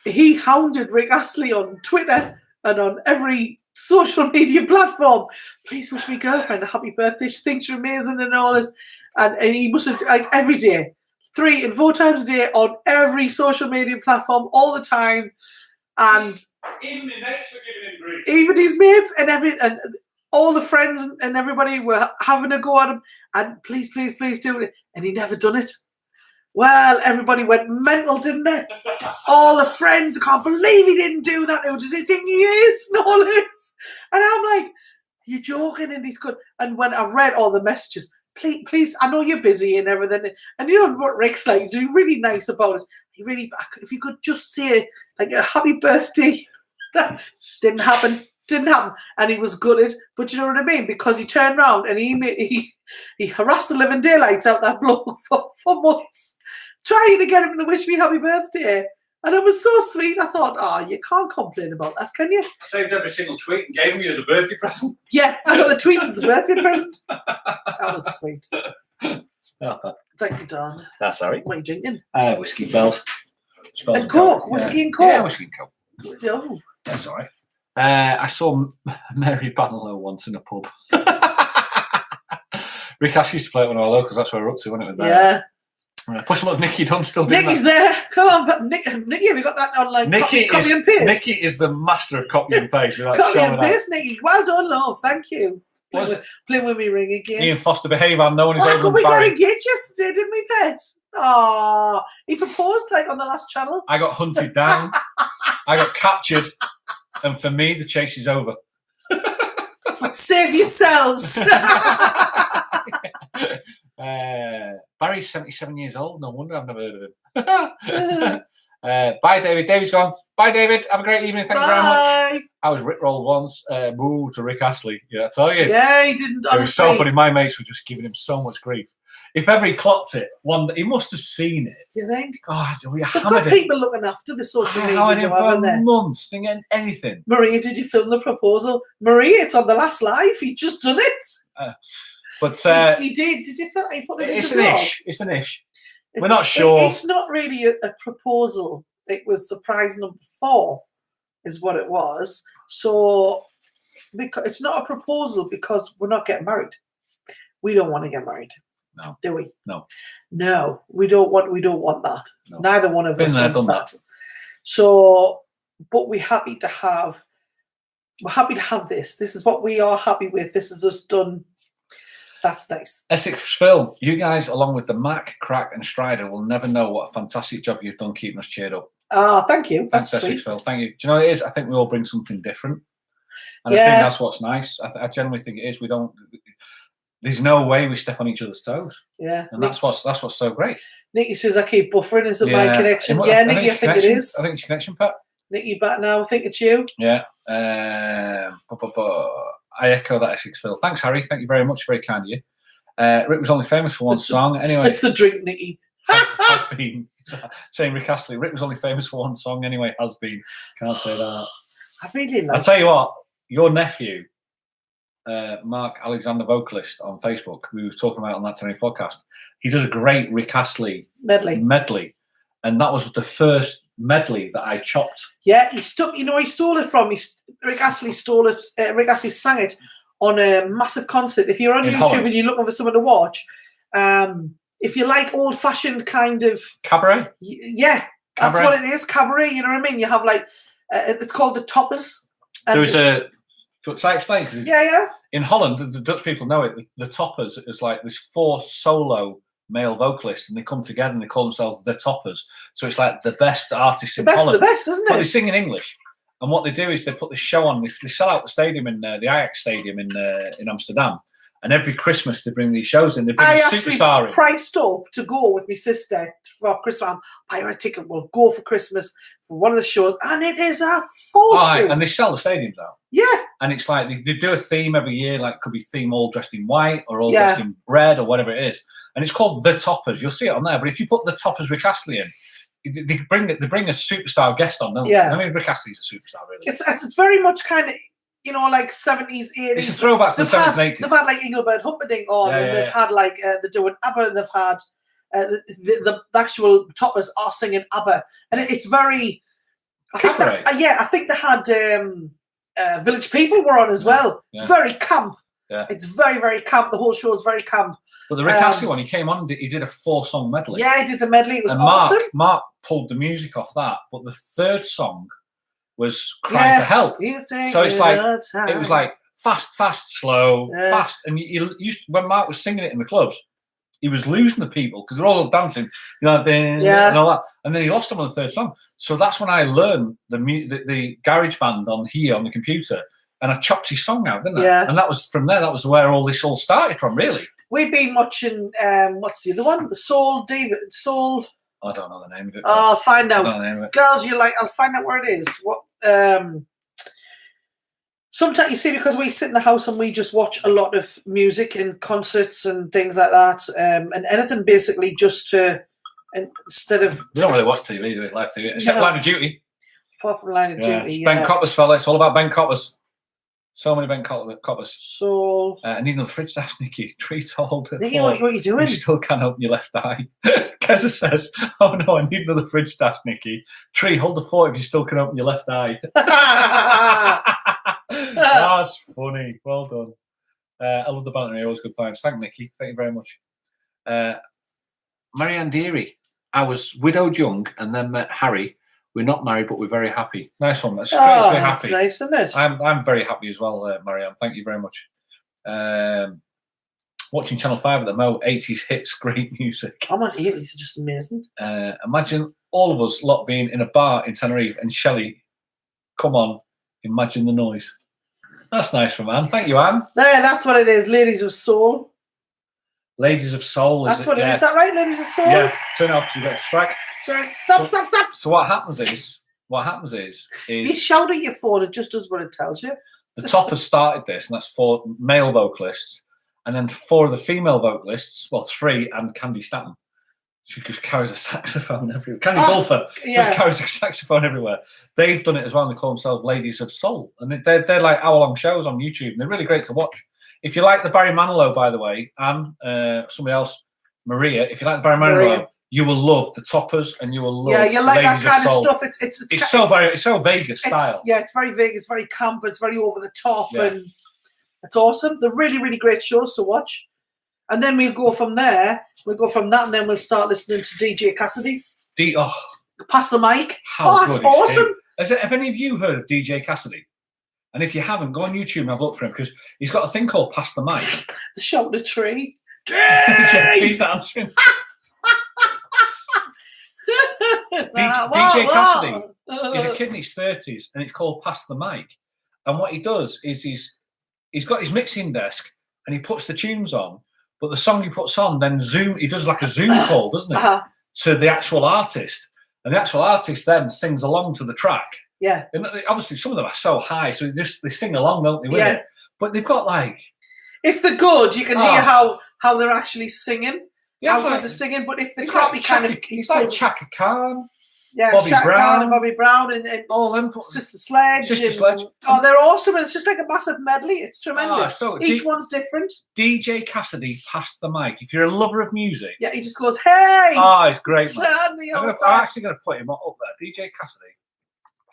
he hounded Rick Astley on Twitter and on every social media platform. Please wish my girlfriend a happy birthday. She thinks you're amazing and all this. And he must have, like, every day, 3 and 4 times a day on every social media platform, all the time. And even his mates were giving him grief. Even his mates and all the friends and everybody were having a go at him. And please, please, please do it. And he never done it. Well, everybody went mental, didn't they? All the friends, I can't believe he didn't do that. They were just think he is and all this. And I'm like, you're joking, and he's good. And when I read all the messages, please, I know you're busy and everything. And you know what Rick's like, he's really nice about it. He really, if you could just say like a happy birthday. Didn't happen. And he was gutted. But you know what I mean? Because he turned around and he harassed the living daylights out that bloke for months, trying to get him to wish me happy birthday. And it was so sweet. I thought, oh, you can't complain about that, can you? I saved every single tweet and gave him you as a birthday present. Yeah, I got the tweets as a birthday present. That was sweet. Thank you, Don. That's all right. What are you drinking? Whiskey bells. And Coke. Whiskey and Coke. Yeah, whiskey and Coke. Oh. That's all right. I saw Mary Bannilow once in a pub. Rick Astley used to play at one of our locals. That's where we're up to, wasn't it? Yeah. Push him up, Nicky Dunn still doing Nicky's that. there. Come on, Nicky, have you got that online? Copy and paste. Nicky is the master of copy and paste. Copy and paste, Nicky. Well done, love. Thank you. Playing with me ring again. Ian Foster behave. I know he's older than we Barry. got engaged yesterday, didn't we, Pet? Oh, he proposed like on the last channel. I got hunted down. I got captured. And for me, the chase is over. But save yourselves. Barry's 77 years old. No wonder I've never heard of him. Bye, David. David's gone. Bye, David. Have a great evening. Thank you very much. I was rickrolled once. Boo to Rick Astley. Yeah, I tell you. Yeah, he didn't. It was so funny. My mates were just giving him so much grief. If ever he clocked it, he must have seen it. You think? God, we They've hammered got it. people looking after the social media. I know for months, thinking anything. Maria, did you film the proposal? Maria, it's on the last live. He just done it. But he did. Did you film it? He put it in it's the an vlog? ish. It's an ish. We're not sure. It's not really a proposal. It was surprise number 4 is what it was. So because it's not a proposal because we're not getting married. We don't want to get married. No. Do we? No. No, we don't want that. No. Neither one of us wants that. So, but we're happy to have this. This is what we are happy with. This is us done. That's nice. Essex Phil, you guys, along with the Mac, Crack, and Strider, will never know what a fantastic job you've done keeping us cheered up. Ah, thank you. That's Thanks, sweet. Essex Phil. Thank you. Do you know what it is? I think we all bring something different. And I think that's what's nice. I generally think it is. There's no way we step on each other's toes. Yeah. And that's what's so great. Nicky says I keep buffering. Is it my connection? Yeah, Nicky, I think it is. I think it's connection, Pat. Nicky, back now. I think it's you. Yeah. I echo that, Essex Phil. Thanks, Harry. Thank you very much. Very kind of you. Rick was only famous for one song. Anyway, it's the drink, Nicky. Has been. Saying Rick Astley. Rick was only famous for one song. Anyway, has been. Can't say that. I really like. I'll tell you what. Your nephew, Mark Alexander, vocalist on Facebook, we were talking about on That Tenerife Vlog Cast. He does a great Rick Astley medley, and that was the first medley that I chopped. Yeah, he stole it from Rick Astley. Stole it. Rick Astley sang it on a massive concert. If you're on YouTube Holland. and you're looking for someone to watch, if you like old-fashioned kind of cabaret, yeah, that's what it is. Cabaret. You know what I mean? You have like it's called the Toppers. There was a. Shall I explain? Yeah. In Holland, the Dutch people know it. The Toppers is like there's 4 solo male vocalists, and they come together and they call themselves the Toppers. So it's like the best artists in Holland. The best, isn't it? But they sing in English, and what they do is they put this show on. They sell out the stadium in the Ajax Stadium in Amsterdam, And every Christmas they bring these shows in. They bring a superstar in. Priced up to go with my sister for Christmas. Buy her a ticket. We'll go for Christmas for one of the shows, and it is a fortune. And they sell the stadiums out. Yeah. And it's like they do a theme every year. Like could be theme all dressed in white or all dressed in red or whatever it is. And it's called The Toppers. You'll see it on there. But if you put The Toppers Rick Astley in, they bring a superstar guest on, don't they? I mean, Rick Astley's a superstar, really. It's very much kind of, you know, like 70s, 80s. It's a throwback to the 70s and 80s. They've had like Engelbert Humperdinck on, and they've had like they're doing ABBA, and they've had the actual Toppers are singing ABBA, and it's very. I think they had Village People were on as well. It's very camp. Yeah. It's very, very camp. The whole show is very camp. But the Rick Astley one, he came on, he did a 4-song medley. Yeah, he did the medley. It was awesome. Mark pulled the music off that, but the third song was Crying for Help. So it's like, it was like fast, slow, fast. And you used, when Mark was singing it in the clubs, he was losing the people because they're all dancing, you know, and all that. And then he lost them on the third song. So that's when I learned the garage band on the computer, and I chopped his song out, didn't I? Yeah. And that was from there. That was where all this all started from, really. We've been watching, what's the other one? The Soul. I don't know the name of it. Oh, I'll find out. I don't know the name of it. Girls, I'll find out where it is. What? Sometimes, you see, because we sit in the house and we just watch a lot of music and concerts and things like that, and anything basically just to, instead of... We don't really watch TV, do we? Live TV. Except Line of Duty. Apart from Line of Duty, Ben Coppers, fella. It's all about Ben Coppers. So many Ben Coppers. So... I need another fridge dash, Nikki. Treat holder. Nikki, what are you doing? You still can't open your left eye. Keza says, oh no, I need another fridge dash, Nikki. Tree, hold the fort if you still can open your left eye. That's funny. Well done. I love the banter. Always good times. Thank Nikki. Thank you very much. Marianne Deary. I was widowed young and then met Harry. We're not married, but we're very happy. Nice one. That's great. Very happy. That's nice, isn't it? I'm very happy as well, Marianne. Thank you very much. Watching Channel 5 at the Mo, 80s hits, great music. I'm on 80s, it's just amazing. Imagine all of us lot being in a bar in Tenerife and Shelley, come on, imagine the noise. That's nice from Anne. Thank you, Anne. Yeah, that's what it is. Ladies of Soul. Ladies of Soul. That's what it is. Is that right, Ladies of Soul? Yeah. Turn it off because you get a strike. Stop. So what happens is you shout at your phone, it just does what it tells you. The Toppers started this, and that's 4 male vocalists, and then 4 of the female vocalists, well, 3 and Candy Stanton. She just carries a saxophone everywhere. Candy Dulfer just carries a saxophone everywhere. They've done it as well, and they call themselves Ladies of Soul. And they're like hour-long shows on YouTube, and they're really great to watch. If you like the Barry Manilow, by the way, and somebody else, Maria, if you like the Barry Manilow, you will love the Toppers, and you will love you like Ladies that kind of of stuff. It's so Vegas style. It's very Vegas, very camp, it's very over the top, and it's awesome. They're really, really great shows to watch. And then we'll go from there. We'll go from that, and then we'll start listening to DJ Cassidy. Pass the mic. That's awesome. Have any of you heard of DJ Cassidy? And if you haven't, go on YouTube and have a look for him, because he's got a thing called Pass the Mic. The shoulder tree. She's not answering. DJ Cassidy is a kid in his 30s, and it's called Pass the Mic. And what he does is he's got his mixing desk, and he puts the tunes on, but the song he puts on, then he does like a Zoom call, doesn't he, to the actual artist. And the actual artist then sings along to the track. Yeah. And obviously some of them are so high, so they sing along, don't they, with it? But they've got like... If they're good, you can hear how they're actually singing. Yeah, how good they're singing, but if they're crappy, he's like Chaka Khan, Bobby Brown, and all them. Sister Sledge. Oh, they're awesome, and it's just like a massive medley. It's tremendous. Each one's different. DJ Cassidy, Pass the Mic. If you're a lover of music, he just goes, "Hey!" Oh, it's great. I'm actually going to put him up there. DJ Cassidy,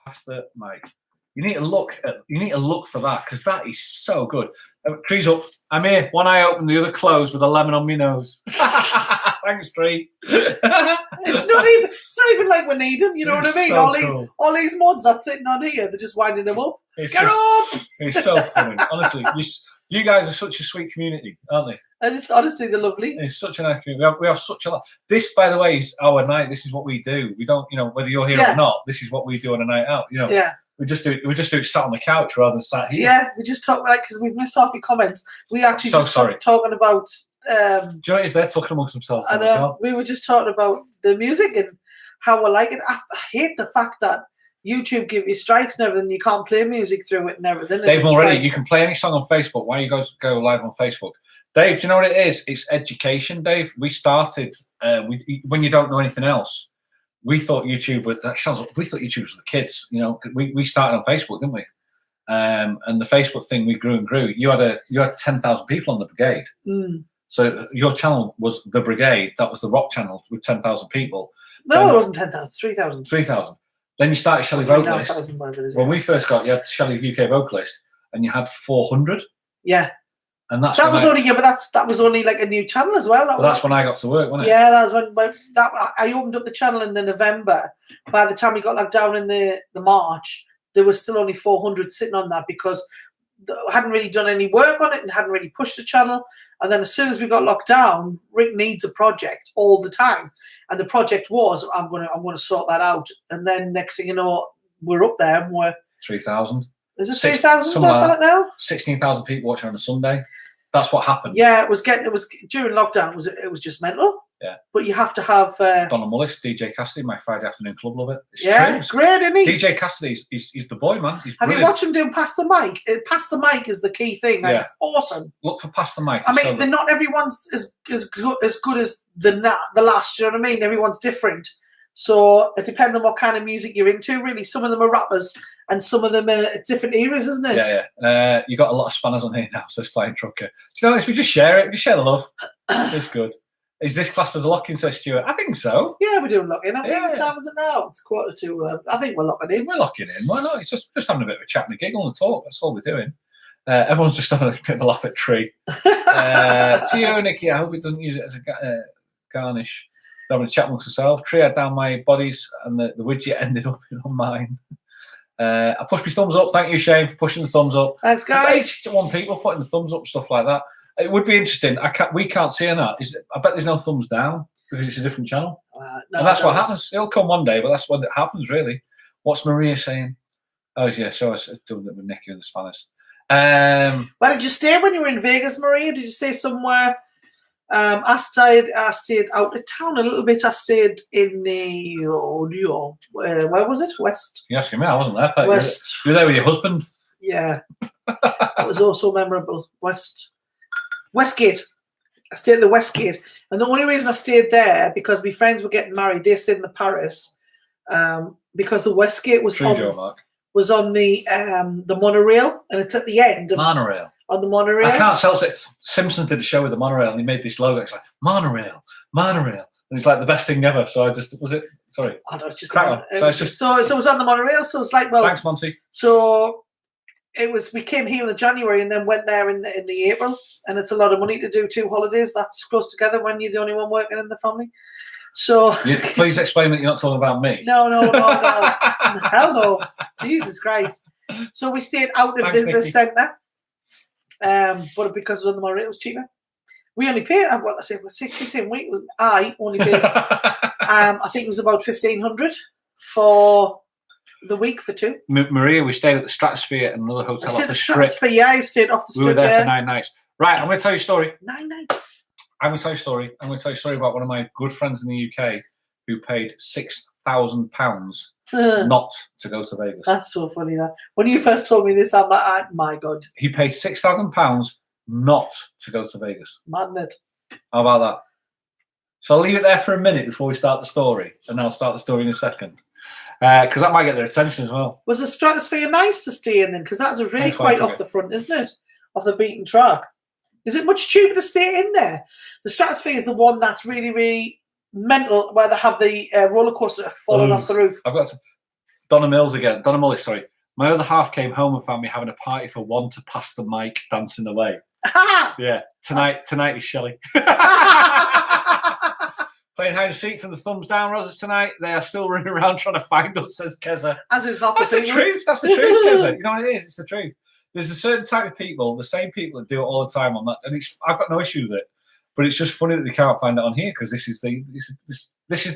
Pass the Mic. You need to look for that, because that is so good. Tree's up. I'm here. One eye open, the other closed, with a lemon on my nose. Thanks, Tree. It's not even like we need them. You know what I mean? So all these mods that's sitting on here, they're just winding them up. Get up! It's so funny. Honestly, you guys are such a sweet community, aren't they? And it's honestly, they're lovely. It's such a nice community. We have such a lot. This, by the way, is our night. This is what we do. We don't, whether you're here or not, this is what we do on a night out. We just do it sat on the couch rather than sat here. Yeah, we just talk like because we've missed off your comments. We actually talking about. Do you know what it is? They're talking amongst themselves. And we were just talking about the music and how we like it. I hate the fact that YouTube give you strikes and everything. You can't play music through it and everything. Dave, already you can play any song on Facebook. Why you guys go live on Facebook? Dave, do you know what it is? It's education, Dave. We started when you don't know anything else. We thought YouTube was we thought YouTube was for the kids. You know, we started on Facebook, didn't we? And the Facebook thing, we grew and grew. You had 10,000 people on the brigade. So your channel was the brigade. That was the rock channel with 10,000 people. No, it wasn't 10,000. 3,000. 3,000. Then you started Shelley Vocalist. When we first got, you had Shelley UK Vocalist, and you had 400. Yeah. And that was only but that was only like a new channel as well. That's when I got to work, wasn't it? Yeah, that was when I opened up the channel in the November. By the time we got locked down in the March, there was still only 400 sitting on that because I hadn't really done any work on it and hadn't really pushed the channel. And then as soon as we got locked down, Rick needs a project all the time, and the project was I'm gonna sort that out. And then next thing you know, we're up there and we're 3,000. Is it 3,000 like now? 16,000 people watching on a Sunday. That's what happened. Yeah, it was during lockdown. It was just mental. Yeah. But you have to have Donna Mullis, DJ Cassidy, my Friday afternoon club, love it. It's true. Great, isn't he? DJ Cassidy, he's the boy, man. He's have you watched him doing Pass the Mic? Pass the Mic is the key thing. Like, it's awesome. Look for Pass the Mic. I mean, not everyone's as good as the last. You know what I mean? Everyone's different. So it depends on what kind of music you're into, really. Some of them are rappers and some of them are different eras, isn't it? Yeah. You got a lot of spanners on here now, says Flying Trucker. Do you know what? We just share it. We share the love. It's good. Is this classed as a lock-in, says Stuart? I think so. Yeah, we're doing lock-in. What time is it now? It's 1:45. I think we're locking in. We're locking in. Why not? It's just having a bit of a chat and a giggle and a talk. That's all we're doing. Everyone's just having a bit of a laugh at Tree. See you, Nicky. I hope it doesn't use it as a garnish. Having a chat amongst herself. Tree had down my bodies and the widget ended up on mine. I pushed my thumbs up. Thank you, Shane, for pushing the thumbs up. Thanks, guys. 81 people putting the thumbs up, stuff like that. It would be interesting. We can't see enough. I bet there's no thumbs down because it's a different channel. And that's what happens. It'll come one day, but that's when it happens, really. What's Maria saying? Oh, yeah, so I was doing it with Nicky and the Spanish. Where did you stay when you were in Vegas, Maria? Did you stay somewhere? I stayed out of town a little bit. I stayed in the where was it? West. You asking me? I wasn't there. West. You were there with your husband. Yeah, it was also memorable. Westgate. I stayed at the Westgate, and the only reason I stayed there because my friends were getting married. They stayed in the Paris because the Westgate was on the monorail, and it's at the end. Monorail. On the monorail. I can't sell it. Simpsons did a show with the monorail and they made this logo. It's like, monorail. And it's like the best thing ever. So I just, was it? Sorry. I don't know, it's just, so it was on the monorail. So it's like, well. Thanks, Monty. So we came here in the January and then went there in the April. And it's a lot of money to do 2 holidays. That's close together when you're the only one working in the family. So. Please explain that you're not talking about me. No. Hell no. Jesus Christ. So we stayed out of the centre. But because it was on the monorail, it was cheaper. We only paid, what I said, 60 a week. I only paid, I think it was about 1,500 for the week for 2. Maria, we stayed at the Stratosphere and another hotel off the Strip. Stratosphere, yeah, I stayed off the Strip. We were there for 9 nights. Right, I'm going to tell you a story. 9 nights. I'm going to tell you a story about one of my good friends in the UK who paid £6,000 not to go to Vegas. That's so funny. That when you first told me this, I'm like, oh, my God. He paid £6,000 not to go to Vegas. Madness. How about that? So I'll leave it there for a minute before we start the story, and I'll start the story in a second. Because that might get their attention as well. Was the Stratosphere nice to stay in then? Because that's really quite off the front, isn't it? Off the beaten track. Is it much cheaper to stay in there? The Stratosphere is the one that's really, really mental, where they have the roller coaster falling off the roof. I've got Donna Mullis, sorry. My other half came home and found me having a party for 1 to pass the mic, dancing away. Yeah, tonight is Shelley. Playing hide and seek from the thumbs down roses tonight. They are still running around trying to find us, says Keza. As is half That's the truth. That's the truth, Keza. You know what it is? It's the truth. There's a certain type of people, the same people that do it all the time on that, and I've got no issue with it. But it's just funny that they can't find it on here because this is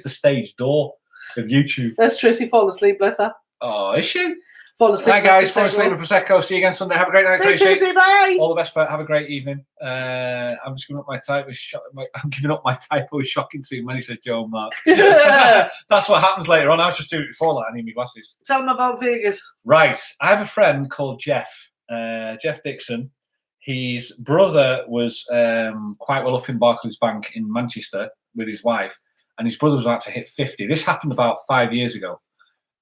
the stage door of YouTube. There's Tracy fall asleep, bless her. Oh, is she? Fall asleep. Hi guys, fall asleep with Prosecco. See you again Sunday. Have a great night. See you Tuesday. Bye. All the best. Have a great evening. I'm just giving up my type. I'm giving up my typo is shocking too many, says Joe and Mark. That's what happens later on. I was just doing it before that. I need my glasses. Tell them about Vegas. Right. I have a friend called Jeff. Jeff Dixon. His brother was quite well up in Barclays Bank in Manchester with his wife, and his brother was about to hit 50. This happened about 5 years ago.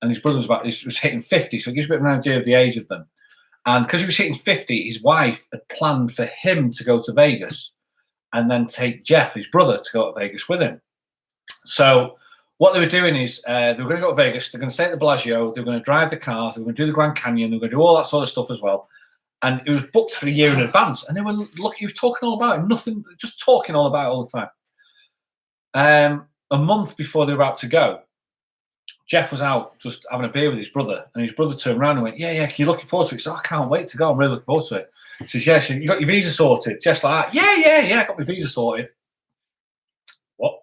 And his brother was hitting 50, so it gives you a bit of an idea of the age of them. And because he was hitting 50, his wife had planned for him to go to Vegas and then take Jeff, his brother, to go to Vegas with him. So what they were doing is they were going to go to Vegas, they're going to stay at the Bellagio, they were going to drive the cars, they were going to do the Grand Canyon, they were going to do all that sort of stuff as well. And it was booked for a year in advance. And they were, look, he was talking all about it, nothing, just talking all about it all the time. A month before they were about to go, Jeff was out just having a beer with his brother, and his brother turned around and went, yeah, you're looking forward to it. He said, I can't wait to go. I'm really looking forward to it. He says, yeah, so you got your visa sorted? Jeff's like, yeah, I got my visa sorted. What?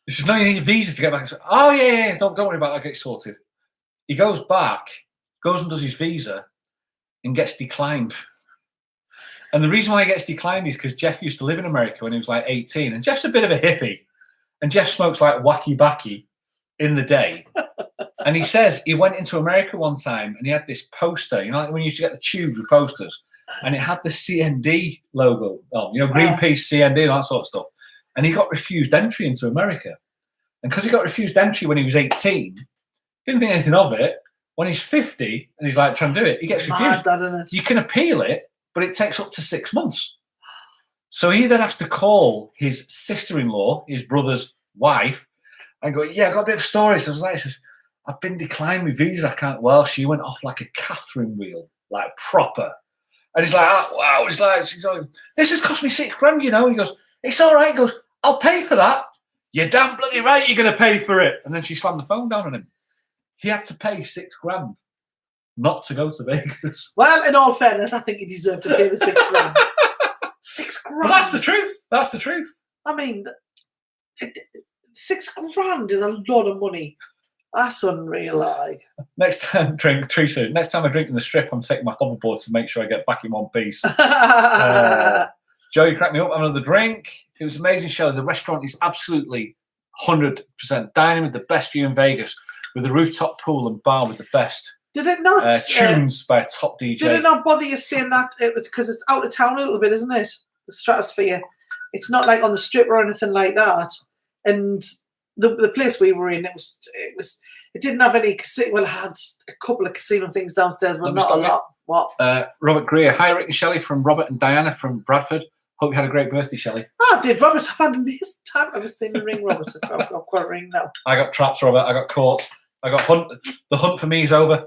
He says, no, you need your visa to get back. I said, oh, yeah, don't worry about that, get it sorted. He goes back, goes and does his visa, and gets declined. And the reason why he gets declined is because Jeff used to live in America when he was like 18, and Jeff's a bit of a hippie, and Jeff smokes like wacky backy in the day. And he says he went into America one time and he had this poster, you know, like when you used to get the tubes with posters, and it had the CND logo on, you know, Greenpeace, CND, and that sort of stuff. And he got refused entry into America. And because he got refused entry when he was 18, didn't think anything of it. When he's 50 and he's like trying to do it, he gets refused. You can appeal it, but it takes up to 6 months. So he then has to call his sister-in-law, his brother's wife, and go, yeah, I got a bit of a story. So I was like, says, I've been declined my visa. I can't. Well, she went off like a Catherine wheel, like proper. And he's like, oh, wow. He's like, this has cost me $6,000, you know. He goes, it's all right. He goes, I'll pay for that. You're damn bloody right you're going to pay for it. And then she slammed the phone down on him. He had to pay $6,000 not to go to Vegas. Well, in all fairness, I think he deserved to pay the $6,000. $6,000. But that's the truth. That's the truth. I mean, $6,000 is a lot of money. That's unreal. Like. Next time, Teresa. Next time I drink in the strip, I'm taking my hoverboard to make sure I get back in one piece. Joe, you cracked me up. Another drink. It was amazing, Shelley. The restaurant is absolutely 100% dining with the best view in Vegas, with a rooftop pool and bar with the best. Did it not? Tunes by a top DJ. Did it not bother you staying that? Because it's out of town a little bit, isn't it? The Stratosphere. It's not like on the strip or anything like that. And the place we were in, it didn't have any casino. Well, it had a couple of casino things downstairs, but not a lot. What? Robert Greer. Hi, Rick and Shelley from Robert and Diana from Bradford. Hope you had a great birthday, Shelley. Oh, I did, Robert. I've had a amazing time. I was in the ring, Robert. I've got quite a ring now. I got trapped, Robert. I got caught. I got hunt. The hunt for me is over.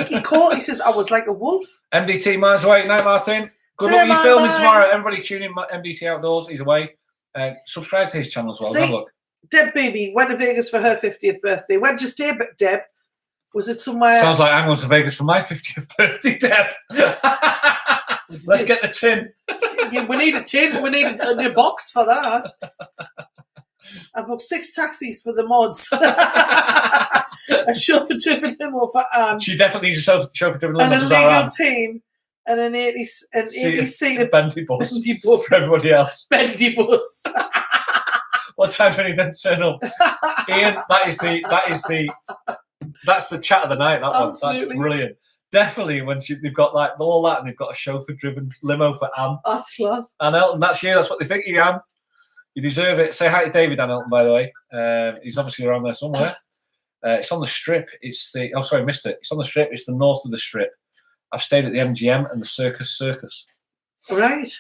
He caught. He says I was like a wolf. MDT miles away. Night, Martin. Good luck with your filming tomorrow. Everybody tune in. MDT Outdoors. He's away. Subscribe to his channel as well. See, have a look. Deb baby went to Vegas for her 50th birthday. Where'd you stay, Deb? Was it somewhere? Sounds like I'm going to Vegas for my 50th birthday, Deb. Let's get the tin. Yeah, we need a tin. We need a box for that. I booked 6 taxis for the mods. A chauffeur-driven limo for Anne. She definitely needs a chauffeur-driven limo. And a legal team. And an 80-seater bendy bus for everybody else. Bendy bus. What time do we need them to turn up? Ian, that's the chat of the night. That Absolutely. One. That's brilliant. Definitely when they've got like all that and they've got a chauffeur-driven limo for Anne. That's class. And Elton, that's you. That's what they think of you, Anne. You deserve it. Say hi to David and Elton, by the way. He's obviously around there somewhere. It's on the Strip. I missed it. It's on the Strip. It's the north of the Strip. I've stayed at the MGM and the Circus. Right.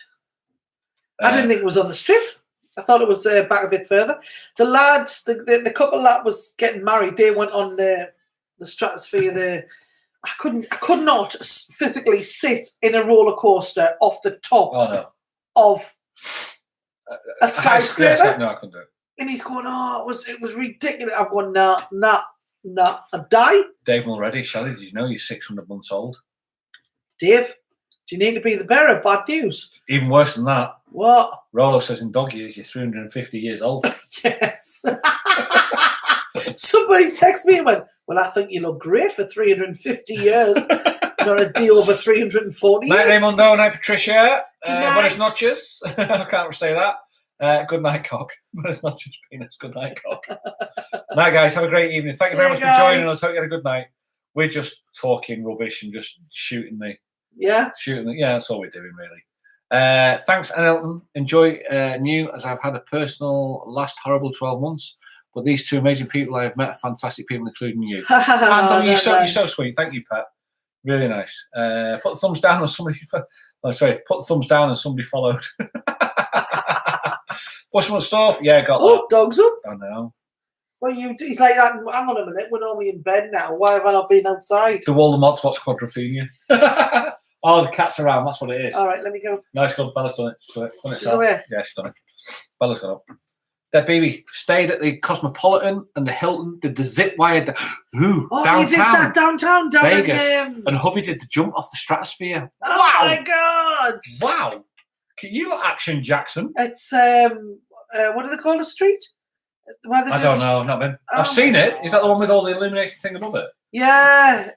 I didn't think it was on the Strip. I thought it was back a bit further. The lads, the couple that was getting married, they went on the Stratosphere. I could not physically sit in a roller coaster off the top of a skyscraper. No, I couldn't do it. And he's going, it was ridiculous. I'm going, nah, I'd die. Dave Mulready, Shelley, did you know you're 600 months old? Dave, Do you need to be the bearer of bad news? Even worse than that. What? Rolo says in dog years, you're 350 years old. Yes. Somebody texted me and went, well, I think you look great for 350 years. Not a day over 340. Night, Raimundo. Night, Patricia. Night. Buenas noches. I can't say that. Good night, cock. Buenas noches, penis. Good night, cock. Night, guys. Have a great evening. Thank you very much for joining us. Hope you had a good night. We're just talking rubbish and just shooting the... Yeah? That's all we're doing, really. Thanks, Elton. Enjoy new, as I've had a personal last horrible 12 months. But these two amazing people I have met are fantastic people, including you. And you're so sweet. Thank you, Pat. Really nice. Put thumbs down on somebody. Put thumbs down and somebody followed. Bushman stuff. Yeah, got that. Dogs up. I know. Well, he's like that. Hang on a minute. We're normally in bed now. Why have I not been outside? Do all the mods watch quadrophenia? Oh, the cat's around. That's what it is. All right, let me go. Nice good. Bella's done it. She's away. Yeah, she's done it. Bella's gone up. That baby stayed at the Cosmopolitan and the Hilton, did the zip wire downtown. You did that downtown Vegas. In, and hubby did the jump off the stratosphere. Oh wow. My God. Wow. You look Action Jackson. It's, what do they call the street? I don't know. I've not been. I've seen it. Is that the one with all the illuminated thing above it? Yeah.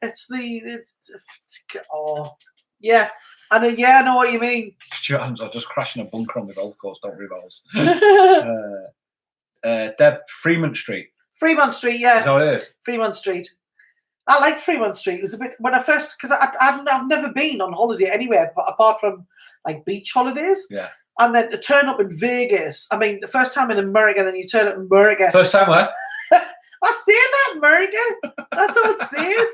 Yeah. I know what you mean. Stuart are just crashing a bunker on the golf course. Don't worry about us. Deb, Fremont Street. Fremont Street, yeah. Is that what it is? Fremont Street. I like Fremont Street. It was a bit when I first, because I've never been on holiday anywhere but apart from like beach holidays. Yeah. And then to turn up in Vegas. I mean, the first time in America, then you turn up in America. First time where? I say that America. That's what I said.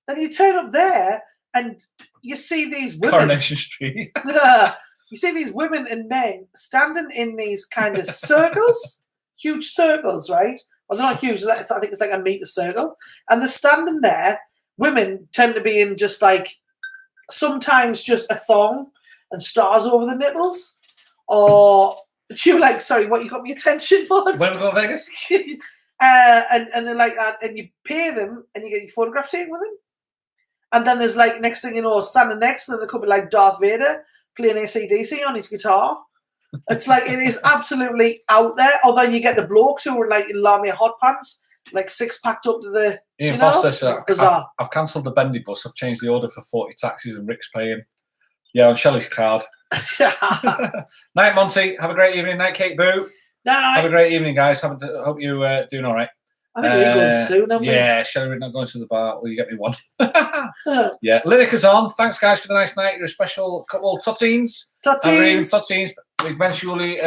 Then you turn up there and you see these women. Coronation Street. You see these women and men standing in these kind of circles, huge circles, right? Well, they're not huge. I think it's like a meter circle. And they're standing there. Women tend to be in just like, sometimes just a thong and stars over the nipples. Or you're like, sorry, what, you got me attention for? When we go to Vegas? And they're like that. And you pay them and you get your photograph taken with them. And then there's like, next thing you know, standing next to them, there could be like Darth Vader playing AC/DC on his guitar. It's like, it is absolutely out there. Or then you get the blokes who are like in Lamia hot pants, like six-packed up to the, Ian Foster said, bizarre. I've cancelled the Bendy bus. I've changed the order for 40 taxis and Rick's paying. Yeah, on Shelley's card. Night, Monty. Have a great evening. Night, Kate Boo. Night. Have a great evening, guys. Hope you're doing all right. I think we're going soon, aren't we? Yeah, Shelley, we're not going to the bar. Will you get me one? Yeah, Lyrica's on. Thanks, guys, for the nice night. You're a special couple of Tuttines. Tuttines. Eventually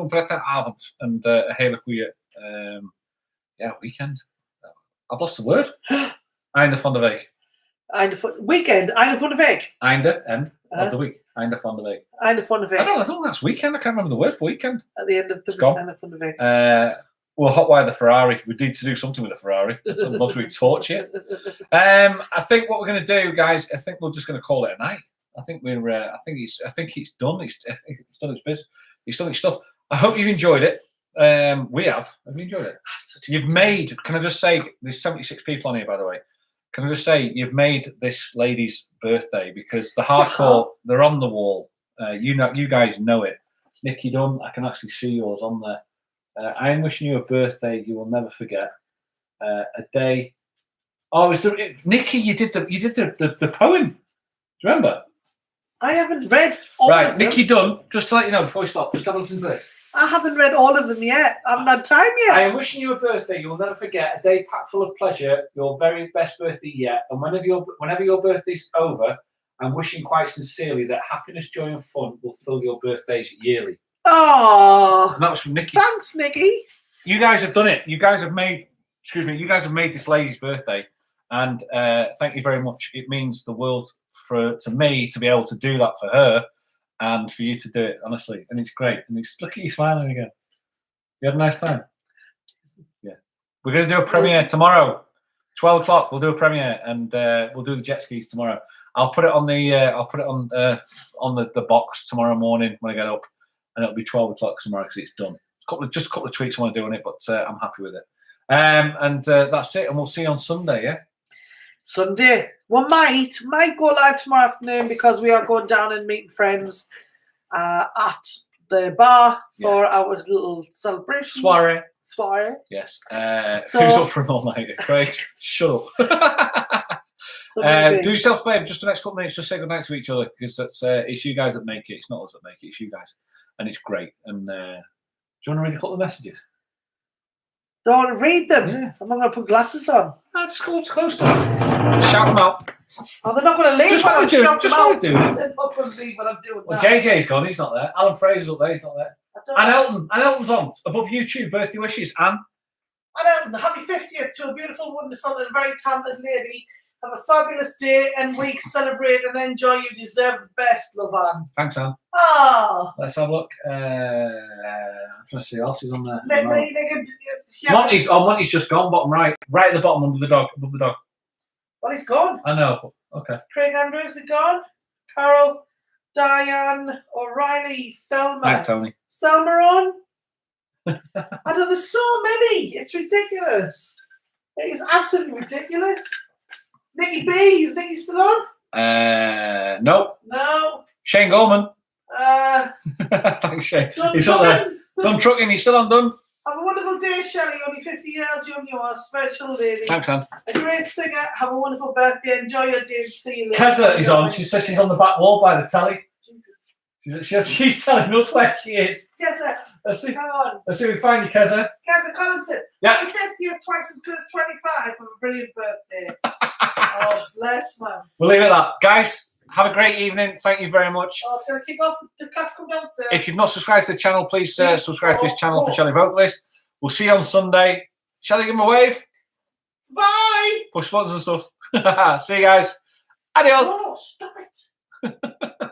better avond. And a hele goeie weekend. I've lost the word. Einde van de week. Weekend. Einde van de week. End of the week. Einde van de week. Einde van de week. I don't know that's weekend. I can't remember the word for weekend. At the end of the Einde van de week. We'll hotwire the Ferrari. We need to do something with the Ferrari. I'd love to torch it. I think what we're going to do, guys. I think we're just going to call it a night. I think we're. I think it's done. It's done its business. It's done its stuff. I hope you've enjoyed it. We have. Have you enjoyed it? You've made. Can I just say? There's 76 people on here, by the way. Can I just say you've made this lady's birthday because the hardcore they're on the wall. You guys know it. Nikki Dunn. I can actually see yours on there. I am wishing you a birthday you will never forget. A day. Oh, Nikki? You did the poem. Do you remember? I haven't read all of them. Nikki Dunn. Just to let you know before we stop, just have a listen to this. I haven't read all of them yet. I haven't had time yet. I am wishing you a birthday you will never forget. A day packed full of pleasure. Your very best birthday yet. And whenever your birthday's over, I'm wishing quite sincerely that happiness, joy, and fun will fill your birthdays yearly. Oh, and that was from Nikki. Thanks, Nikki. You guys have done it. You guys have made this lady's birthday, and thank you very much. It means the world to me to be able to do that for her, and for you to do it honestly. And it's great. And look at you smiling again. You had a nice time. Yeah, we're going to do a premiere tomorrow, 12 o'clock. We'll do a premiere, and we'll do the jet skis tomorrow. I'll put it on the box tomorrow morning when I get up. And it'll be 12 o'clock tomorrow because it's done. Just a couple of tweaks I want to do on it, but I'm happy with it. And that's it. And we'll see you on Sunday, yeah? Sunday. We might go live tomorrow afternoon because we are going down and meeting friends at the bar for our little celebration. Soiree. Yes. Who's up for an all-nighter? Craig, shut up. So do yourself a favour, just the next couple of minutes, just say goodnight to each other, because it's you guys that make it. It's not us that make it, it's you guys. And it's great. And do you want to read a couple of messages? Don't want to read them. Yeah. I'm not going to put glasses on. No, just go close to them. Shout them out. Oh, they're not going to leave. Just what I do. Just what I do. They're not going to leave what I'm doing Well, now. JJ's gone, he's not there. Alan Fraser's up there, he's not there. And Elton's on, above YouTube, birthday wishes. Anne. And Elton, happy 50th to a beautiful, wonderful and very talented lady. Have a fabulous day and week. Celebrate and enjoy. You deserve the best, love, Anne. Thanks, Anne. Ah. Let's have a look. I'm trying to see who else is on there. Monty's just gone, bottom right. Right at the bottom, under the dog, above the dog. Well, he's gone. I know. Okay. Craig Andrews is gone. Carol, Diane, O'Reilly, Thelma. Hi, Tony. Thelma on. I know there's so many. It's ridiculous. It is absolutely ridiculous. Nikki B, is Nikki still on? Nope. No. Shane Goldman. Thanks, Shane. He's up there. Done trucking, he's still on done. Have a wonderful day, Shelley. Only 50 years young, you are a special lady. Thanks, Anne. A great singer. Have a wonderful birthday. Enjoy your day. See you later. Keza is on. She says she's on the back wall by the telly. Jesus. She's telling us where she is. Keza, Let's see. come on. Let's see if we find you, Keza. Keza Collington. Yeah. Happy 50th, twice as good as 25. Have a brilliant birthday. Oh, bless, man. We'll leave it at that. Guys, have a great evening. Thank you very much. Oh, it's going to kick off. The cats come downstairs. If you've not subscribed to the channel, please subscribe to this channel for Shelley Vocalist. We'll see you on Sunday. Shelley, give him a wave. Bye. Push buttons and stuff. See you guys. Adios. Oh, stop it.